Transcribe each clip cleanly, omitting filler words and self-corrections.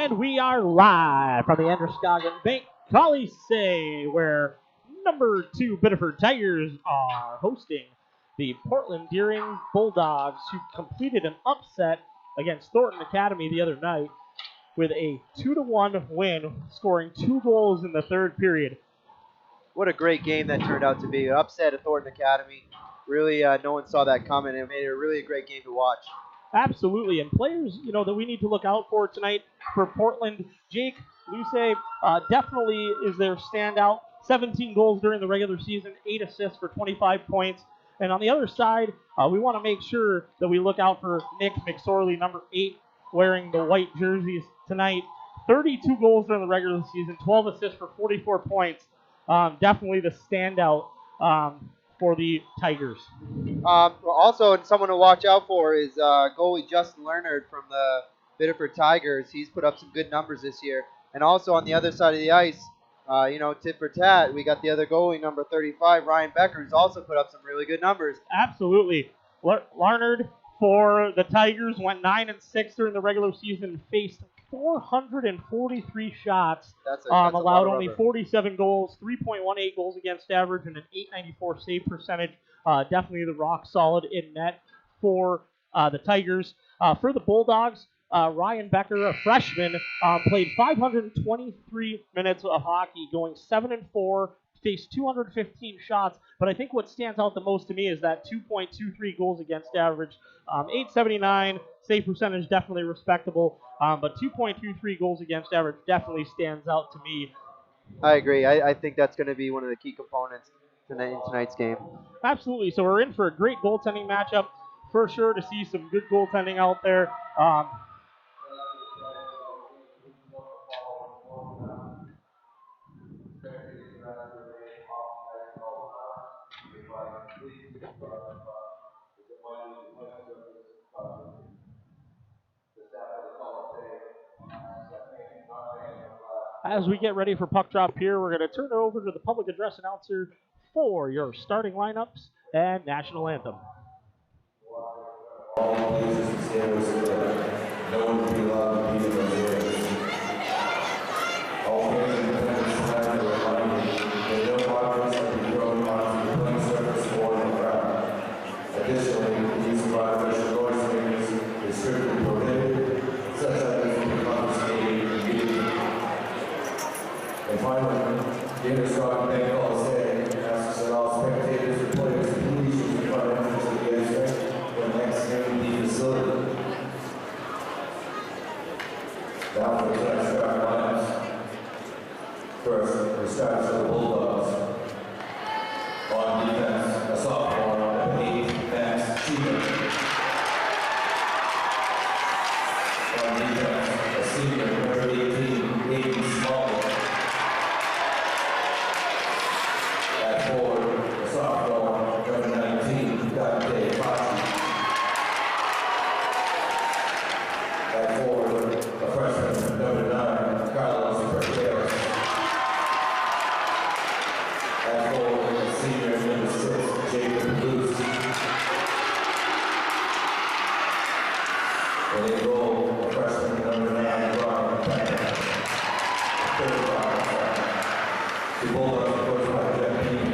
And we are live from the Androscoggin Bank Coliseum, where number 2 Biddeford Tigers are hosting the Portland Deering Bulldogs, who completed an upset against Thornton Academy the other night with a 2-1 win, scoring 2 goals in the third period. What a great game that turned out to be. An upset at Thornton Academy. Really, no one saw that coming. It made it a really great game to watch. Absolutely, and players, that we need to look out for tonight for Portland. Jake Luce definitely is their standout. 17 goals during the regular season, 8 assists for 25 points. And on the other side, we want to make sure that we look out for Nick McSorley, number 8, wearing the white jerseys tonight. 32 goals during the regular season, 12 assists for 44 points. Definitely the standout for the Tigers. Also, someone to watch out for is goalie Justin Leonard from the Biddeford Tigers. He's put up some good numbers this year. And also on the other side of the ice, tit for tat, we got the other goalie, number 35, Ryan Becker, who's also put up some really good numbers. Absolutely. Leonard for the Tigers went 9-6 during the regular season, faced 443 shots, that's allowed only 47 goals, 3.18 goals against average, and an .894 save percentage. Definitely the rock solid in net for the Tigers. For the Bulldogs, Ryan Becker, a freshman, played 523 minutes of hockey, going 7-4, faced 215 shots. But I think what stands out the most to me is that 2.23 goals against average, 879 save percentage, definitely respectable. But 2.23 goals against average definitely stands out to me. I agree. I think that's going to be one of the key components in tonight's game. Absolutely. So we're in for a great goaltending matchup. For sure to see some good goaltending out there. As we get ready for puck drop here, we're going to turn it over to the public address announcer for your starting lineups and national anthem. All places and standards are there. No one will be allowed to be in those areas. All fans and defenders tonight are reminded that no objects can be thrown onto the playing surface or in the crowd. Additionally, the use of artificial noise makers is strictly prohibited. Such items will be confiscated immediately. And finally, the Androscoggin Bank Coliseum asks that all spectators and players please use the front entrance of the exit when exiting the facility. Now for tonight's starting lineups. First, the starters of the Bulldogs. On defense, a sophomore, number 8, Max Cheatham. On defense, a senior, number 18, Aiden Smallwood. At forward, a sophomore, number 19, Dante Foxy. At forward, a freshman, number 9, Carlos Perqueros. At forward, a senior, number 6, Jacob Luce. And in goal, a freshman, number 9, Brian Becker. Third round, the Bulldogs are coached by Jeff Keane.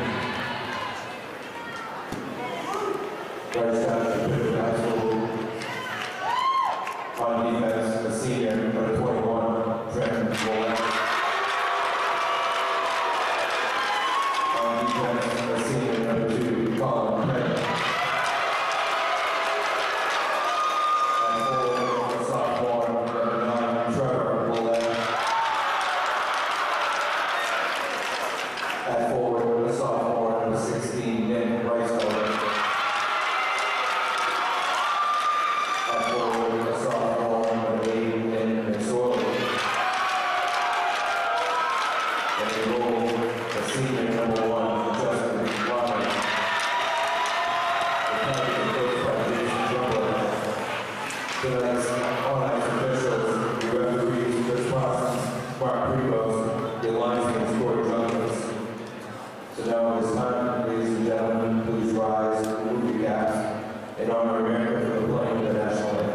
Right side of the Biddeford High School. On defense, a senior, number 21, Trent Bolette. On defense, a senior, number 2, Colin Penn. And forward, a sophomore, number 9, Trevor Bolette. At forward, a sophomore, number 16, Nick Riceover. At forward, a sophomore, number 8, Nick McSorley. And in goal, a senior, number 1, Justin Ryan. The Tigers are coached by Jason Jumbo. Tonight's on-ice officials, the referees, Chris Parsons, Mark Prevost, the linesman, and Corey Douglas. So now it is time, ladies and gentlemen, please rise, move your caps, and honor America for the playing of the national anthem.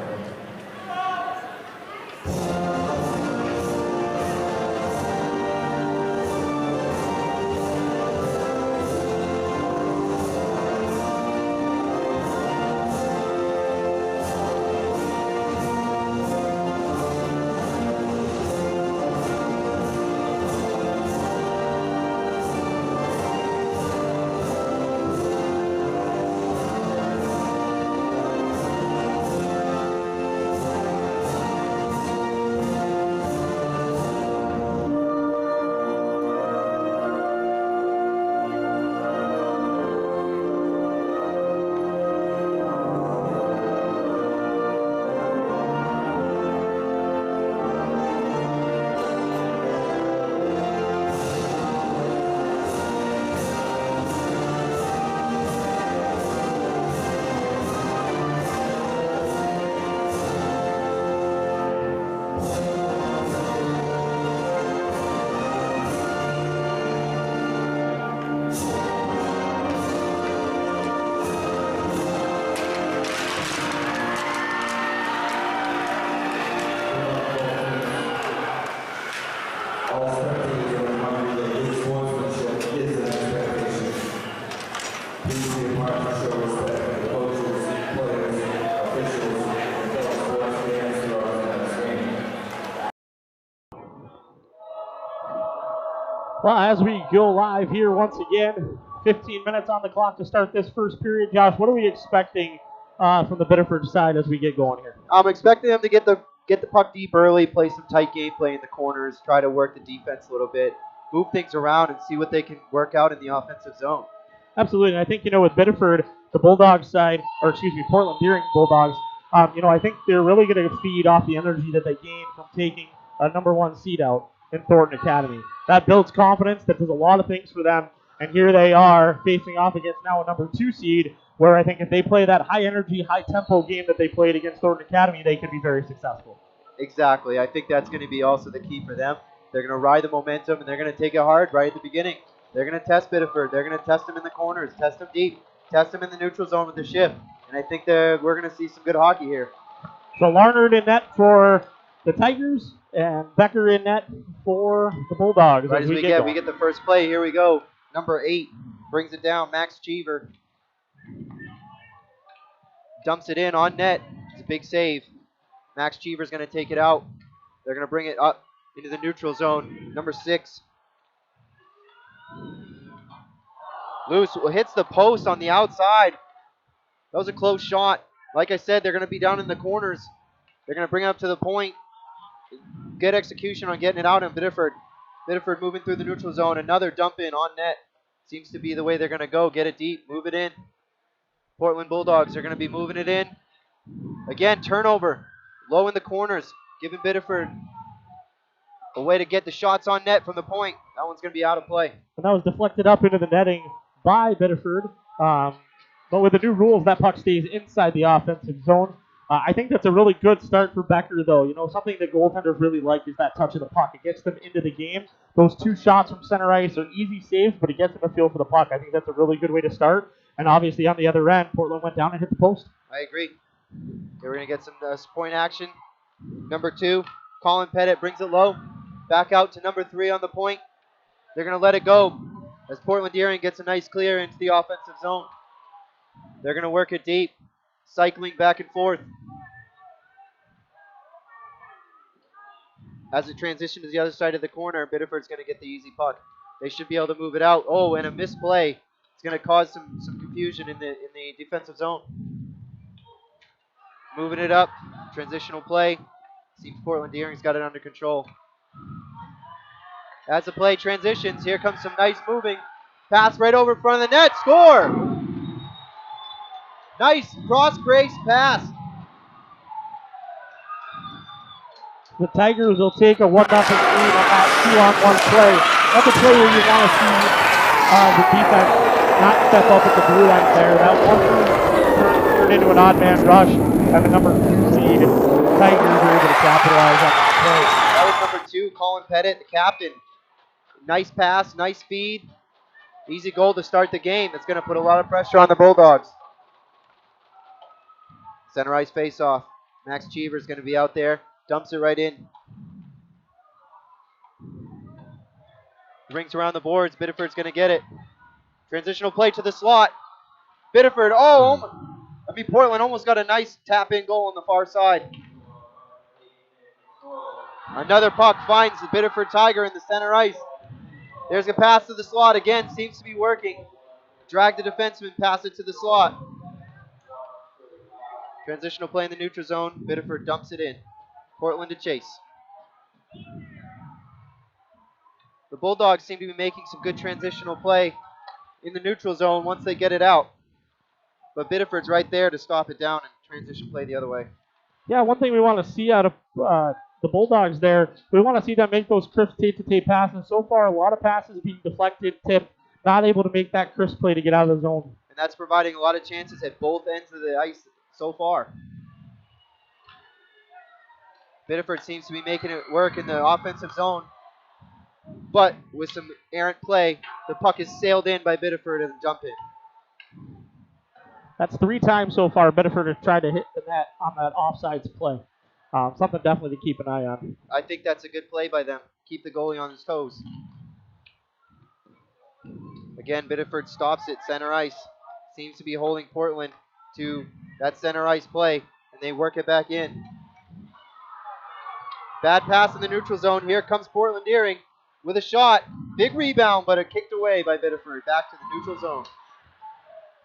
All spectators are reminded that good sportsmanship is an expectation. Please be a part to show respect to the coaches, players, officials, and fellow sports fans throughout tonight's game. Well, as we go live here once again, 15 minutes on the clock to start this first period. Josh, what are we expecting from the Biddeford side as we get going here? I'm expecting them to get the puck deep early, play some tight game play in the corners, try to work the defense a little bit, move things around, and see what they can work out in the offensive zone. Absolutely, and I think, with Biddeford, the Bulldogs side, Portland Deering Bulldogs, I think they're really going to feed off the energy that they gained from taking a number one seed out in Thornton Academy. That builds confidence, that does a lot of things for them, and here they are facing off against now a number two seed, where I think if they play that high energy, high tempo game that they played against Thornton Academy, they could be very successful. Exactly. I think that's going to be also the key for them. They're going to ride the momentum, and they're going to take it hard right at the beginning. They're going to test Biddeford. They're going to test them in the corners, test them deep, test them in the neutral zone with the shift. And I think we're going to see some good hockey here. So Larnard in net for the Tigers, and Becker in net for the Bulldogs. Right as we get the first play. Here we go. Number 8 brings it down. Max Cheever dumps it in on net. It's a big save. Max Cheever's going to take it out. They're going to bring it up into the neutral zone. Number 6. Loose hits the post on the outside. That was a close shot. Like I said, they're going to be down in the corners. They're going to bring it up to the point. Good execution on getting it out in Biddeford. Biddeford moving through the neutral zone. Another dump in on net. Seems to be the way they're going to go. Get it deep. Move it in. Portland Bulldogs are going to be moving it in. Again, turnover. Low in the corners. Giving Biddeford a way to get the shots on net from the point. That one's going to be out of play. And that was deflected up into the netting by Biddeford. But with the new rules, that puck stays inside the offensive zone. I think that's a really good start for Becker, though. Something that goaltenders really like is that touch of the puck. It gets them into the game. Those 2 shots from center ice are easy saves, but it gets them a feel for the puck. I think that's a really good way to start. And obviously on the other end, Portland went down and hit the post. I agree. Okay, we're going to get some point action. Number 2, Colin Pettit brings it low. Back out to number 3 on the point. They're going to let it go as Portland Deering gets a nice clear into the offensive zone. They're going to work it deep, cycling back and forth. As it transitions to the other side of the corner, Biddeford's going to get the easy puck. They should be able to move it out. Oh, and a misplay. It's going to cause some confusion in the defensive zone. Moving it up, transitional play. Seems Portland Deering's got it under control. As the play transitions, here comes some nice moving. Pass right over in front of the net. Score! Nice cross-brace pass. The Tigers will take a 1-0 lead on that 2-on-1 play. That's a play where you want to see the defense not step up at the blue line there. That one turned into an odd man rush, and the number 2 seed Tigers are able to capitalize on that play. That was number 2, Colin Pettit, the captain. Nice pass, nice feed. Easy goal to start the game. That's going to put a lot of pressure on the Bulldogs. Center ice face-off. Max Cheever's going to be out there. Dumps it right in. Rings around the boards. Biddeford's going to get it. Transitional play to the slot. Biddeford, Portland almost got a nice tap-in goal on the far side. Another puck finds the Biddeford Tiger in the center ice. There's a pass to the slot again. Seems to be working. Drag the defenseman, pass it to the slot. Transitional play in the neutral zone. Biddeford dumps it in. Portland to chase. The Bulldogs seem to be making some good transitional play in the neutral zone once they get it out. But Biddeford's right there to stop it down and transition play the other way. Yeah, one thing we want to see out of the Bulldogs there, we want to see them make those crisp tape-to-tape passes. So far, a lot of passes being deflected, tipped, not able to make that crisp play to get out of the zone. And that's providing a lot of chances at both ends of the ice so far. Biddeford seems to be making it work in the offensive zone. But with some errant play, the puck is sailed in by Biddeford and dump in. That's 3 times so far Biddeford has tried to hit the net on that offsides play. Something definitely to keep an eye on. I think that's a good play by them. keep the goalie on his toes. Again, Biddeford stops it, center ice. Seems to be holding Portland to that center ice play, and they work it back in. Bad pass in the neutral zone. Here comes Portland Deering with a shot. Big rebound, but it kicked away by Biddeford. Back to the neutral zone.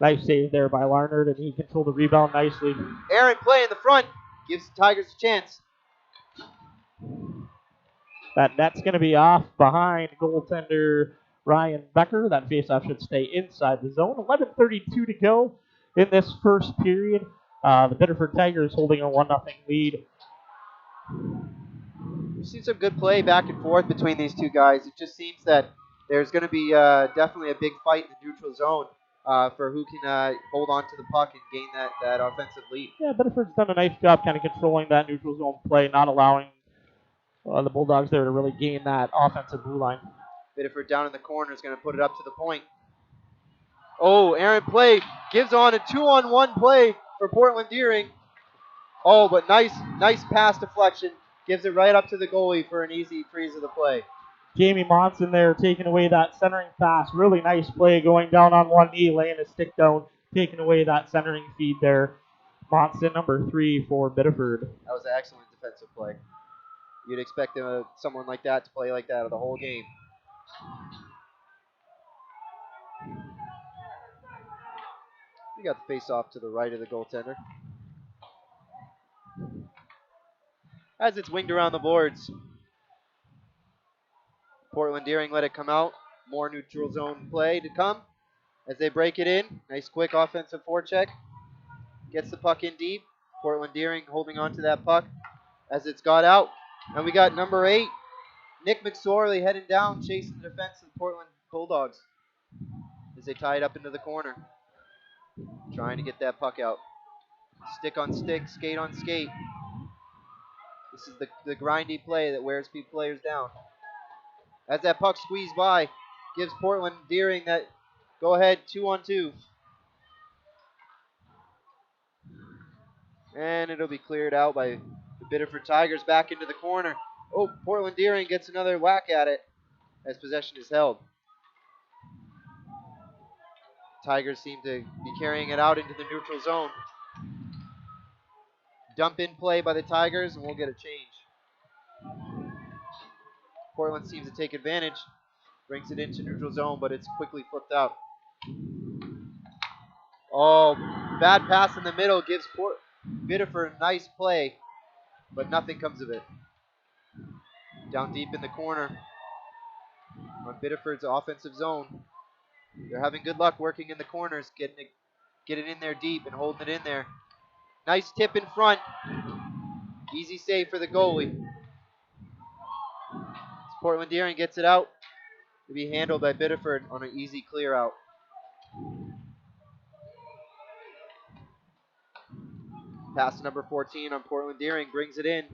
Nice save there by Larnard, and he controlled the rebound nicely. Aaron play in the front. Gives the Tigers a chance. That net's going to be off behind goaltender Ryan Becker. That faceoff should stay inside the zone. 11:32 to go in this first period. The Biddeford Tigers holding a 1-0 lead. We've seen some good play back and forth between these two guys. It just seems that there's going to be definitely a big fight in the neutral zone for who can hold on to the puck and gain that offensive lead. Yeah, Biddeford's done a nice job kind of controlling that neutral zone play, not allowing the Bulldogs there to really gain that offensive blue line. Biddeford down in the corner is going to put it up to the point. Oh, Aaron play gives on a 2-on-1 play for Portland Deering. Oh, but nice pass deflection. Gives it right up to the goalie for an easy freeze of the play. Jamie Monson there taking away that centering pass. Really nice play going down on one knee, laying his stick down, taking away that centering feed there. Monson, number 3 for Biddeford. That was an excellent defensive play. You'd expect someone like that to play like that the whole game. We got the face off to the right of the goaltender. As it's winged around the boards. Portland Deering let it come out. More neutral zone play to come as they break it in. Nice quick offensive forecheck. Gets the puck in deep. Portland Deering holding on to that puck as it's got out. And we got number 8, Nick McSorley, heading down, chasing the defense of the Portland Bulldogs as they tie it up into the corner. Trying to get that puck out. Stick on stick, skate on skate. This is the grindy play that wears players down. As that puck squeezed by, gives Portland Deering that go-ahead 2-on-2. And it'll be cleared out by the Biddeford Tigers back into the corner. Oh, Portland Deering gets another whack at it as possession is held. Tigers seem to be carrying it out into the neutral zone. Dump in play by the Tigers, and we'll get a change. Portland seems to take advantage. Brings it into neutral zone, but it's quickly flipped out. Oh, bad pass in the middle gives Biddeford a nice play, but nothing comes of it. Down deep in the corner on Biddeford's offensive zone. They're having good luck working in the corners, get it in there deep and holding it in there. Nice tip in front. Easy save for the goalie. Portland Deering gets it out to be handled by Biddeford on an easy clear out. Pass to number 14 on Portland Deering, brings it in.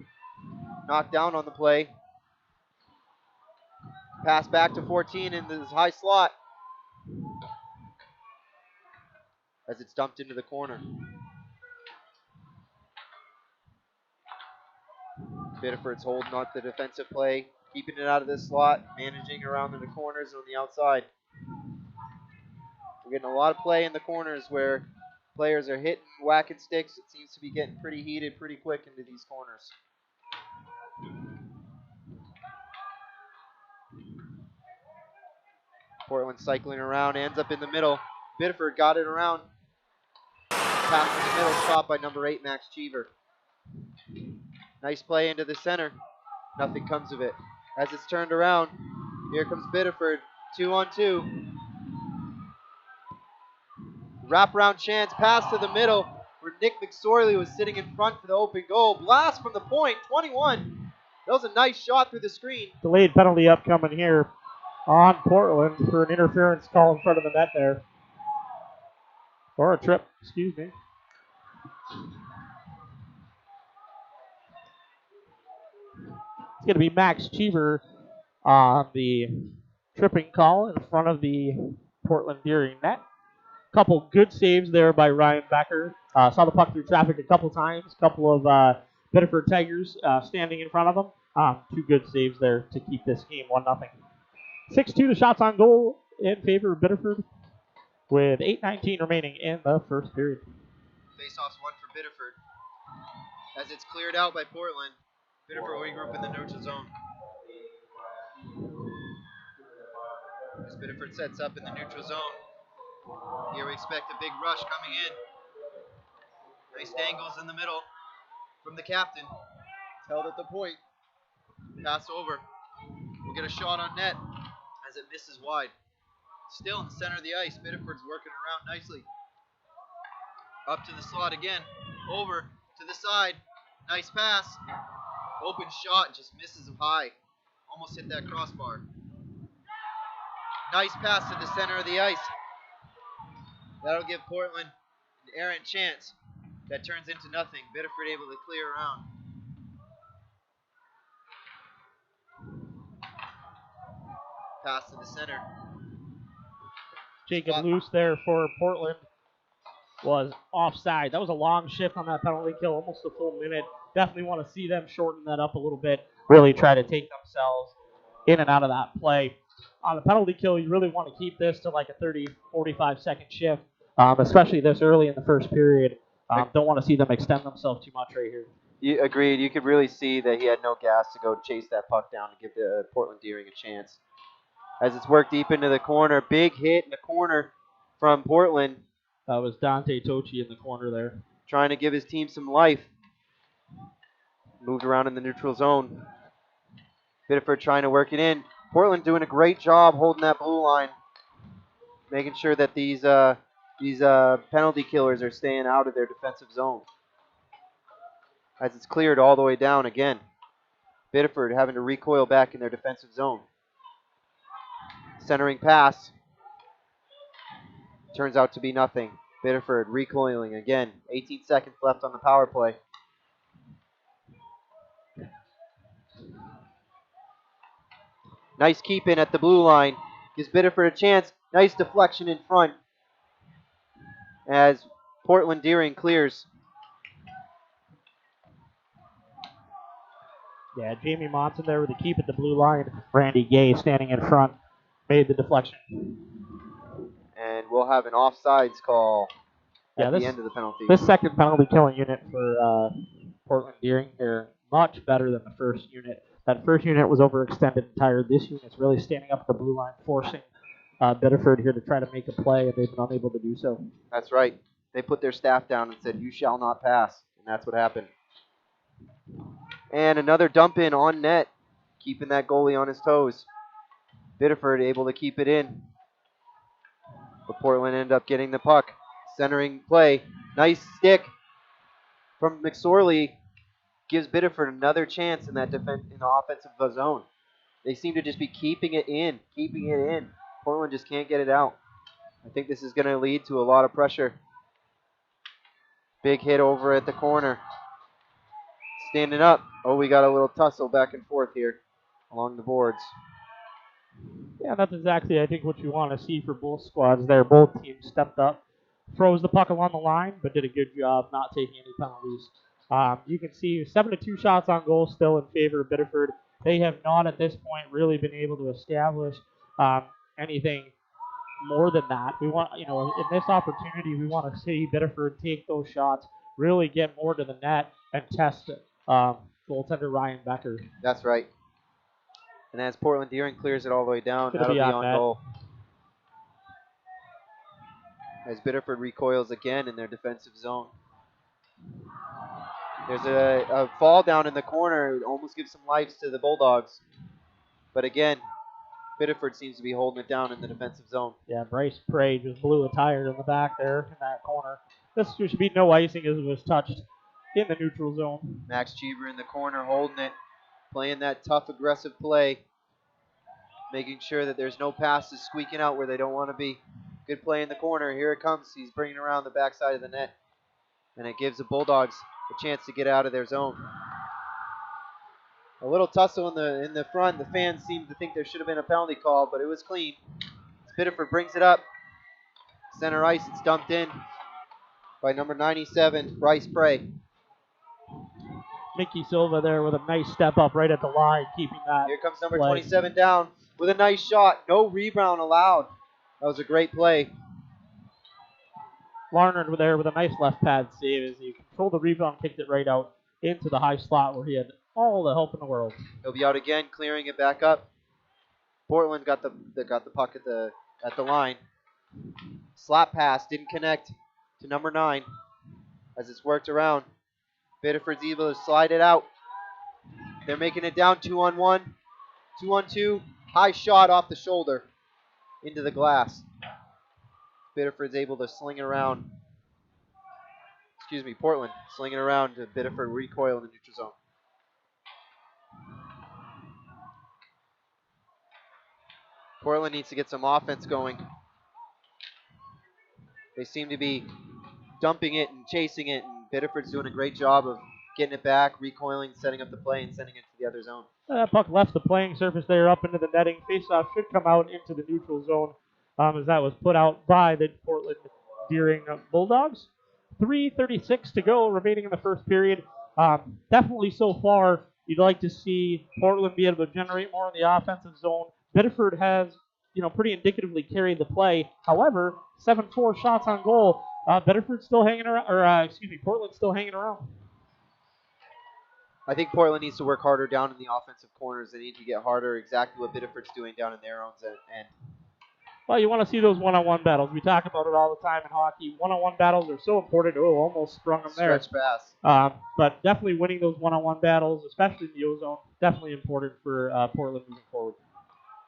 Knocked down on the play. Pass back to 14 in this high slot as it's dumped into the corner. Biddeford's holding on to the defensive play, keeping it out of this slot, managing around in the corners on the outside. We're getting a lot of play in the corners where players are hitting, whacking sticks. It seems to be getting pretty heated pretty quick into these corners. Portland cycling around, ends up in the middle. Biddeford got it around. Pass in the middle, stopped by number 8, Max Cheever. Nice play into the center. Nothing comes of it. As it's turned around, here comes Biddeford, 2-on-2. Wraparound chance, pass to the middle, where Nick McSorley was sitting in front for the open goal. Blast from the point, 21. That was a nice shot through the screen. Delayed penalty upcoming here on Portland for an interference call in front of the net there. Or a trip, excuse me. It's going to be Max Cheever on the tripping call in front of the Portland Deering net. Couple good saves there by Ryan Becker. Saw the puck through traffic a couple times. Couple of Biddeford Tigers standing in front of him. Two good saves there to keep this game 1-0. 6-2 the shots on goal in favor of Biddeford with 8:19 remaining in the first period. Face-offs one for Biddeford. As it's cleared out by Portland, Biddeford regroup in the neutral zone. As Biddeford sets up in the neutral zone, here we expect a big rush coming in. Nice angles in the middle from the captain. It's held at the point. Pass over. We'll get a shot on net as it misses wide. Still in the center of the ice. Biddeford's working around nicely. Up to the slot again. Over to the side. Nice pass. Open shot, just misses high. Almost hit that crossbar. Nice pass to the center of the ice. That'll give Portland an errant chance. That turns into nothing. Biddeford able to clear around. Pass to the center. Jacob Luce there for Portland was offside. That was a long shift on that penalty kill, almost a full minute. Definitely want to see them shorten that up a little bit, really try to take themselves in and out of that play. On the penalty kill, you really want to keep this to like a 30, 45-second shift, especially this early in the first period. Don't want to see them extend themselves too much right here. You agreed. You could really see that he had no gas to go chase that puck down and give the Portland Deering a chance. As it's worked deep into the corner, big hit in the corner from Portland. That was Dante Tochi in the corner there. Trying to give his team some life. Moved around in the neutral zone. Biddeford trying to work it in. Portland doing a great job holding that blue line. Making sure that these penalty killers are staying out of their defensive zone. As it's cleared all the way down again. Biddeford having to recoil back in their defensive zone. Centering pass. Turns out to be nothing. Biddeford recoiling again. 18 seconds left on the power play. Nice keep in at the blue line. Gives Biddeford a chance. Nice deflection in front. As Portland Deering clears. Yeah, Jamie Monson there with the keep at the blue line. Randy Gay standing in front. Made the deflection. And we'll have an offsides call at the end of the penalty. This second penalty killing unit for Portland Deering, they're much better than the first unit. That first unit was overextended and tired. This unit's really standing up at the blue line, forcing Biddeford here to try to make a play, and they've been unable to do so. That's right. They put their staff down and said, "You shall not pass," and that's what happened. And another dump in on net, keeping that goalie on his toes. Biddeford able to keep it in. But Portland ended up getting the puck. Centering play. Nice stick from McSorley. Gives Biddeford another chance in that in the offensive zone. They seem to just be keeping it in. Portland just can't get it out. I think this is going to lead to a lot of pressure. Big hit over at the corner. Standing up. Oh, we got a little tussle back and forth here along the boards. Yeah, that's exactly, I think, what you want to see for both squads there. Both teams stepped up, froze the puck along the line, but did a good job not taking any penalties. You can see 7-2 shots on goal still in favor of Biddeford. They have not at this point really been able to establish anything more than that. We want, in this opportunity, we want to see Biddeford take those shots, really get more to the net, and test goaltender Ryan Becker. That's right. And as Portland Deering clears it all the way down, that'll be on goal. As Biddeford recoils again in their defensive zone. There's a fall down in the corner. It almost gives some life to the Bulldogs. But again, Biddeford seems to be holding it down in the defensive zone. Yeah, Bryce Prey just blew a tire in the back there in that corner. This should be no icing as it was touched in the neutral zone. Max Cheever in the corner holding it, playing that tough, aggressive play, making sure that there's no passes squeaking out where they don't want to be. Good play in the corner. Here it comes. He's bringing around the backside of the net. And it gives the Bulldogs a chance to get out of their zone. A little tussle in the front. The fans seem to think there should have been a penalty call, but it was clean. Biddeford brings it up. Center ice. It's dumped in by number 97, Bryce Prey. Mickey Silva there with a nice step up right at the line, keeping that. Here comes number play. 27 down with a nice shot. No rebound allowed. That was a great play. Larnard there with a nice left pad save as he controlled the rebound, kicked it right out into the high slot where he had all the help in the world. He'll be out again, clearing it back up. Portland got the puck at the line. Slap pass didn't connect to number 9 as it's worked around. Biddeford's able to slide it out. They're making it down 2-on-1, 2-on-2. High shot off the shoulder into the glass. Biddeford's able to sling it around. Portland slinging around to Biddeford, recoil in the neutral zone. Portland needs to get some offense going. They seem to be dumping it and chasing it, and Biddeford's doing a great job of getting it back, recoiling, setting up the play, and sending it to the other zone. That puck left the playing surface there up into the netting. Faceoff should come out into the neutral zone as that was put out by the Portland Deering Bulldogs. 3:36 to go remaining in the first period. Definitely so far, you'd like to see Portland be able to generate more in the offensive zone. Biddeford has, pretty indicatively carried the play. However, 7-4 shots on goal. Biddeford's still hanging around, Portland's still hanging around. I think Portland needs to work harder down in the offensive corners. They need to get harder, exactly what Biddeford's doing down in their own end. Well, you want to see those one-on-one battles. We talk about it all the time in hockey. One-on-one battles are so important. Oh, almost sprung them there. Stretch pass. But definitely winning those one-on-one battles, especially in the O-zone, definitely important for Portland moving forward.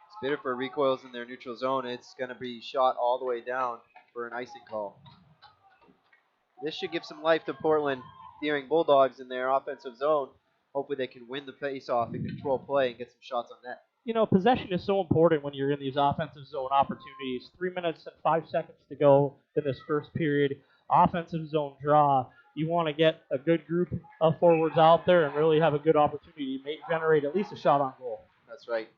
As Biddeford recoils in their neutral zone, it's going to be shot all the way down for an icing call. This should give some life to Portland Deering Bulldogs in their offensive zone. Hopefully they can win the face-off and control play and get some shots on net. Possession is so important when you're in these offensive zone opportunities. 3 minutes and 5 seconds to go in this first period. Offensive zone draw. You want to get a good group of forwards out there and really have a good opportunity to generate at least a shot on goal. That's right.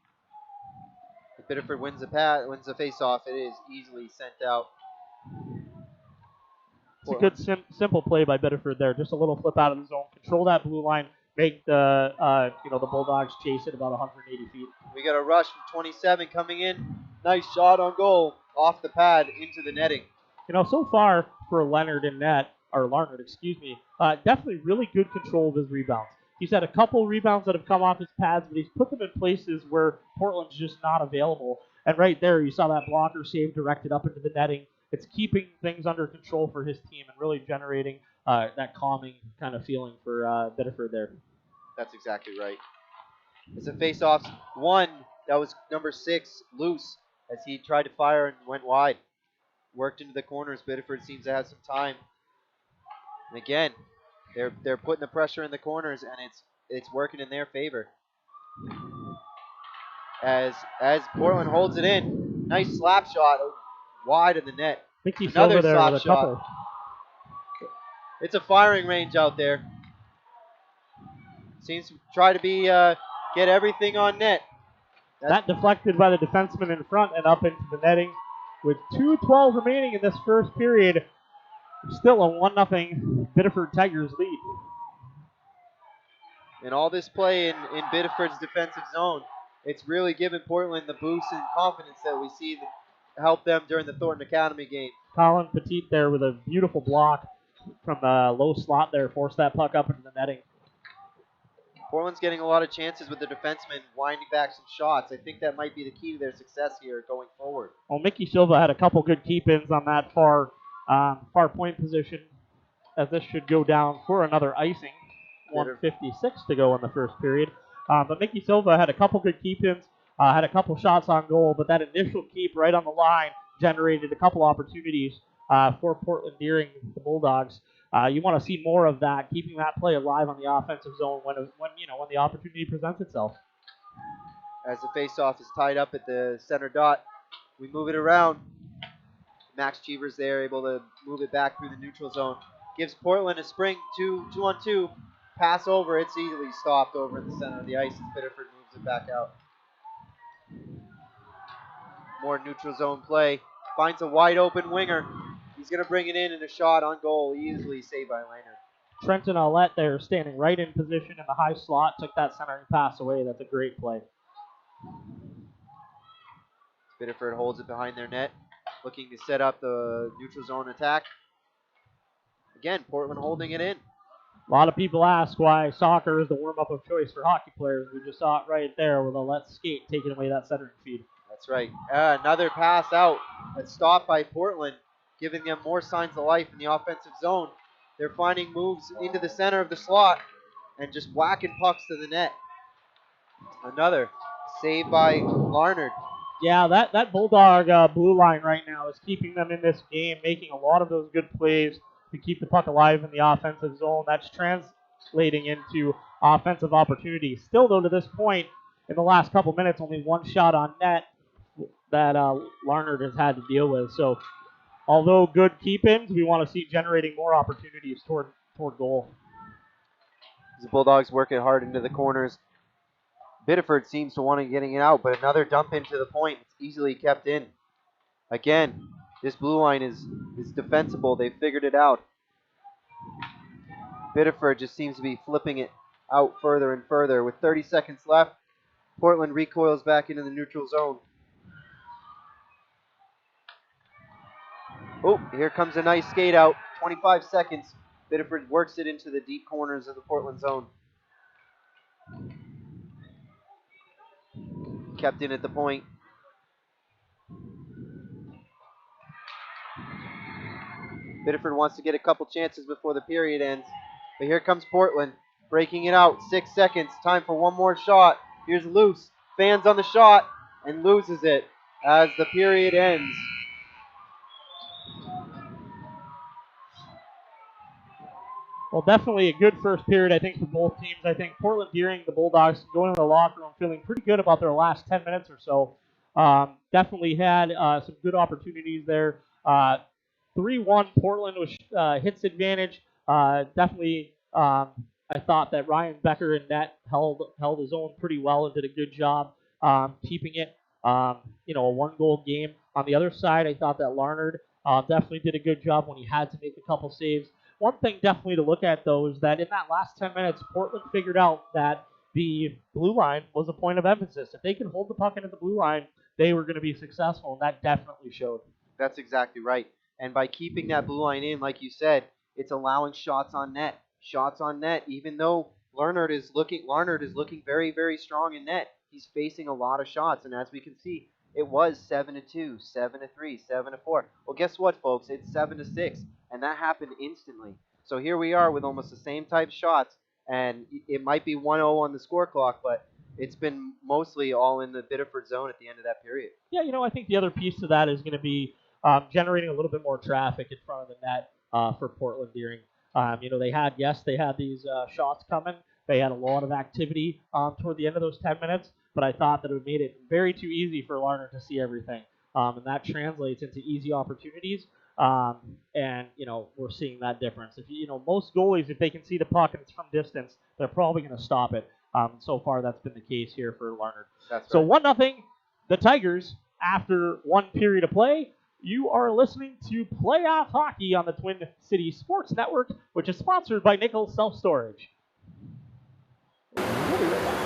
If Biddeford wins the face-off, it is easily sent out. It's a good, simple play by Biddeford there. Just a little flip out of the zone. Control that blue line. Make the Bulldogs chase it about 180 feet. We got a rush from 27 coming in. Nice shot on goal off the pad into the netting. So far for Larnard, definitely really good control of his rebounds. He's had a couple rebounds that have come off his pads, but he's put them in places where Portland's just not available. And right there, you saw that blocker save directed up into the netting. It's keeping things under control for his team and really generating that calming kind of feeling for Biddeford there. That's exactly right. It's a face-off. One, that was number 6, loose, as he tried to fire and went wide. Worked into the corners. Biddeford seems to have some time. And again, they're putting the pressure in the corners, and it's working in their favor. As Portland holds it in, nice slap shot wide of the net. Another slap shot. It's a firing range out there. Seems to try to be get everything on net. That deflected by the defenseman in front and up into the netting. With 2:12 remaining in this first period, still a 1-0 Biddeford Tigers lead. And all this play in Biddeford's defensive zone, it's really given Portland the boost and confidence that we see help them during the Thornton Academy game. Colin Petit there with a beautiful block from the low slot there, forced that puck up into the netting. Portland's getting a lot of chances with the defensemen winding back some shots. I think that might be the key to their success here going forward. Well, Mickey Silva had a couple good keep-ins on that far point position, as this should go down for another icing. 1:56 to go in the first period. But Mickey Silva had a couple good keep-ins, had a couple shots on goal, but that initial keep right on the line generated a couple opportunities for Portland Deering, the Bulldogs. You want to see more of that, keeping that play alive on the offensive zone when the opportunity presents itself. As the faceoff is tied up at the center dot, we move it around. Max Cheever's there, able to move it back through the neutral zone. Gives Portland a spring, 2-on-2. Pass over, it's easily stopped over in the center of the ice as Biddeford moves it back out. More neutral zone play. Finds a wide open winger. He's going to bring it in and a shot on goal, easily saved by Larnard. Trenton Aulette there standing right in position in the high slot, took that centering pass away. That's a great play. Biddeford holds it behind their net, looking to set up the neutral zone attack. Again, Portland holding it in. A lot of people ask why soccer is the warm-up of choice for hockey players. We just saw it right there with a let's skate taking away that centering feed. That's right. Another pass out. That's stopped by Portland, giving them more signs of life in the offensive zone. They're finding moves into the center of the slot and just whacking pucks to the net. Another save by Larnard. Yeah, that Bulldog blue line right now is keeping them in this game, making a lot of those good plays to keep the puck alive in the offensive zone. That's translating into offensive opportunities. Still, though, to this point, in the last couple minutes, only one shot on net that Larnard has had to deal with. So, although good keep-ins, we want to see generating more opportunities toward goal. The Bulldogs work it hard into the corners. Biddeford seems to want to getting it out, but another dump into the point. It's easily kept in. Again, this blue line is defensible. They figured it out. Biddeford just seems to be flipping it out further and further. With 30 seconds left, Portland recoils back into the neutral zone. Oh, here comes a nice skate out. 25 seconds. Biddeford works it into the deep corners of the Portland zone. Kept in at the point. Biddeford wants to get a couple chances before the period ends. But here comes Portland, breaking it out. 6 seconds. Time for one more shot. Here's Luce. Fans on the shot and loses it as the period ends. Well, definitely a good first period, I think, for both teams. I think Portland Deering, the Bulldogs, going to the locker room feeling pretty good about their last 10 minutes or so. Definitely had some good opportunities there. 3-1 Portland was hits advantage. Definitely, I thought that Ryan Becker in net held his own pretty well and did a good job keeping it. A one-goal game. On the other side, I thought that Larnard definitely did a good job when he had to make a couple saves. One thing definitely to look at, though, is that in that last 10 minutes, Portland figured out that the blue line was a point of emphasis. If they can hold the puck into the blue line, they were going to be successful, and that definitely showed. That's exactly right. And by keeping that blue line in, like you said, it's allowing shots on net. Shots on net, even though Larnard is looking very, very strong in net. He's facing a lot of shots, and as we can see, it was 7-2, 7-3, 7-4. Well, guess what, folks? It's 7-6, and that happened instantly. So here we are with almost the same type shots, and it might be 1-0 on the score clock, but it's been mostly all in the Biddeford zone at the end of that period. Yeah, I think the other piece to that is going to be generating a little bit more traffic in front of the net for Portland Deering. They had these shots coming. They had a lot of activity toward the end of those 10 minutes, but I thought that it made it very too easy for Larnard to see everything. And that translates into easy opportunities. And we're seeing that difference. If most goalies, if they can see the puck and it's from distance, they're probably going to stop it. So far, that's been the case here for Larnard. That's right. So 1-0, the Tigers after one period of play. You are listening to Playoff Hockey on the Twin Cities Sports Network, which is sponsored by Nichols Self Storage. We'll be right back.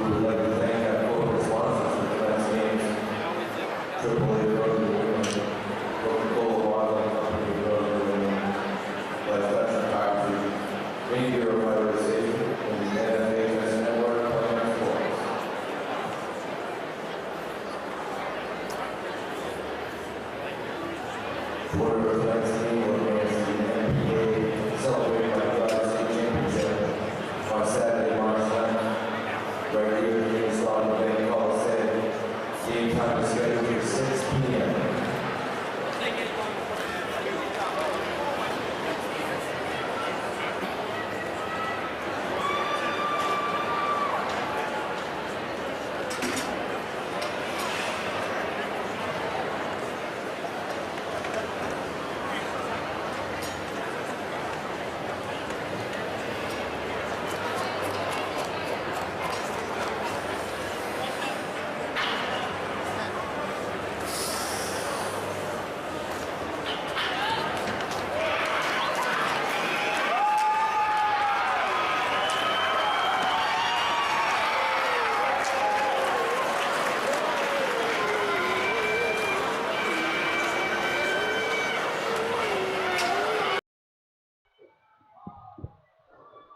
We would like to thank our corporate sponsors for tonight's games. AAA Rotary, Coca-Cola Water Company, Rotary, Life Fashion Factory, Radio Fire Station, and the NFHS Network Plan Sports. Quarter of tonight's game will advance to the NBA Celebrate My God State Championship on Saturday, March 9th. Right here at the Scotland Bank Coliseum. Game time is scheduled for 6 p.m.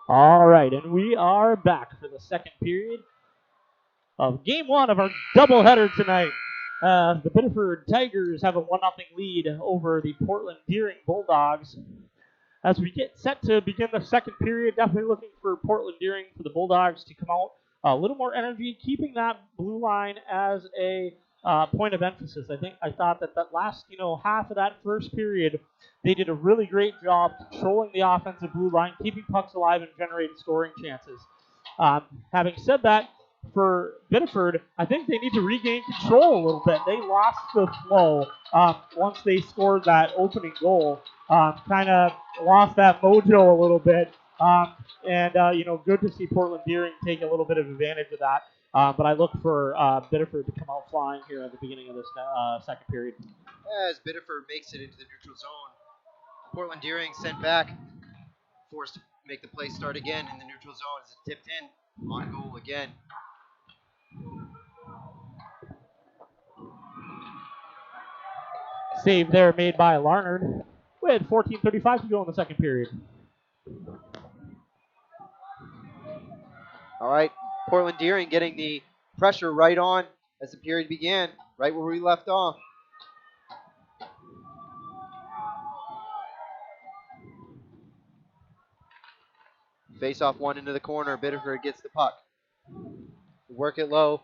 All right, and we are back for the second period of Game 1 of our doubleheader tonight. The Biddeford Tigers have a 1-0 lead over the Portland Deering Bulldogs. As we get set to begin the second period, definitely looking for Portland Deering for the Bulldogs to come out a little more energy, keeping that blue line as a point of emphasis. I thought that last half of that first period, they did a really great job controlling the offensive blue line, keeping pucks alive and generating scoring chances. Having said that, for Biddeford, I think they need to regain control a little bit. They lost the flow once they scored that opening goal. Kind of lost that mojo a little bit. Good to see Portland Deering take a little bit of advantage of that. But I look for Biddeford to come out flying here at the beginning of this second period. As Biddeford makes it into the neutral zone, Portland Deering sent back, forced to make the play start again in the neutral zone as it tipped in on goal again. Save there made by Larnard with 14:35 to go in the second period. All right, Portland Deering getting the pressure right on as the period began, right where we left off. Face off one into the corner. Biddeford gets the puck. Work it low.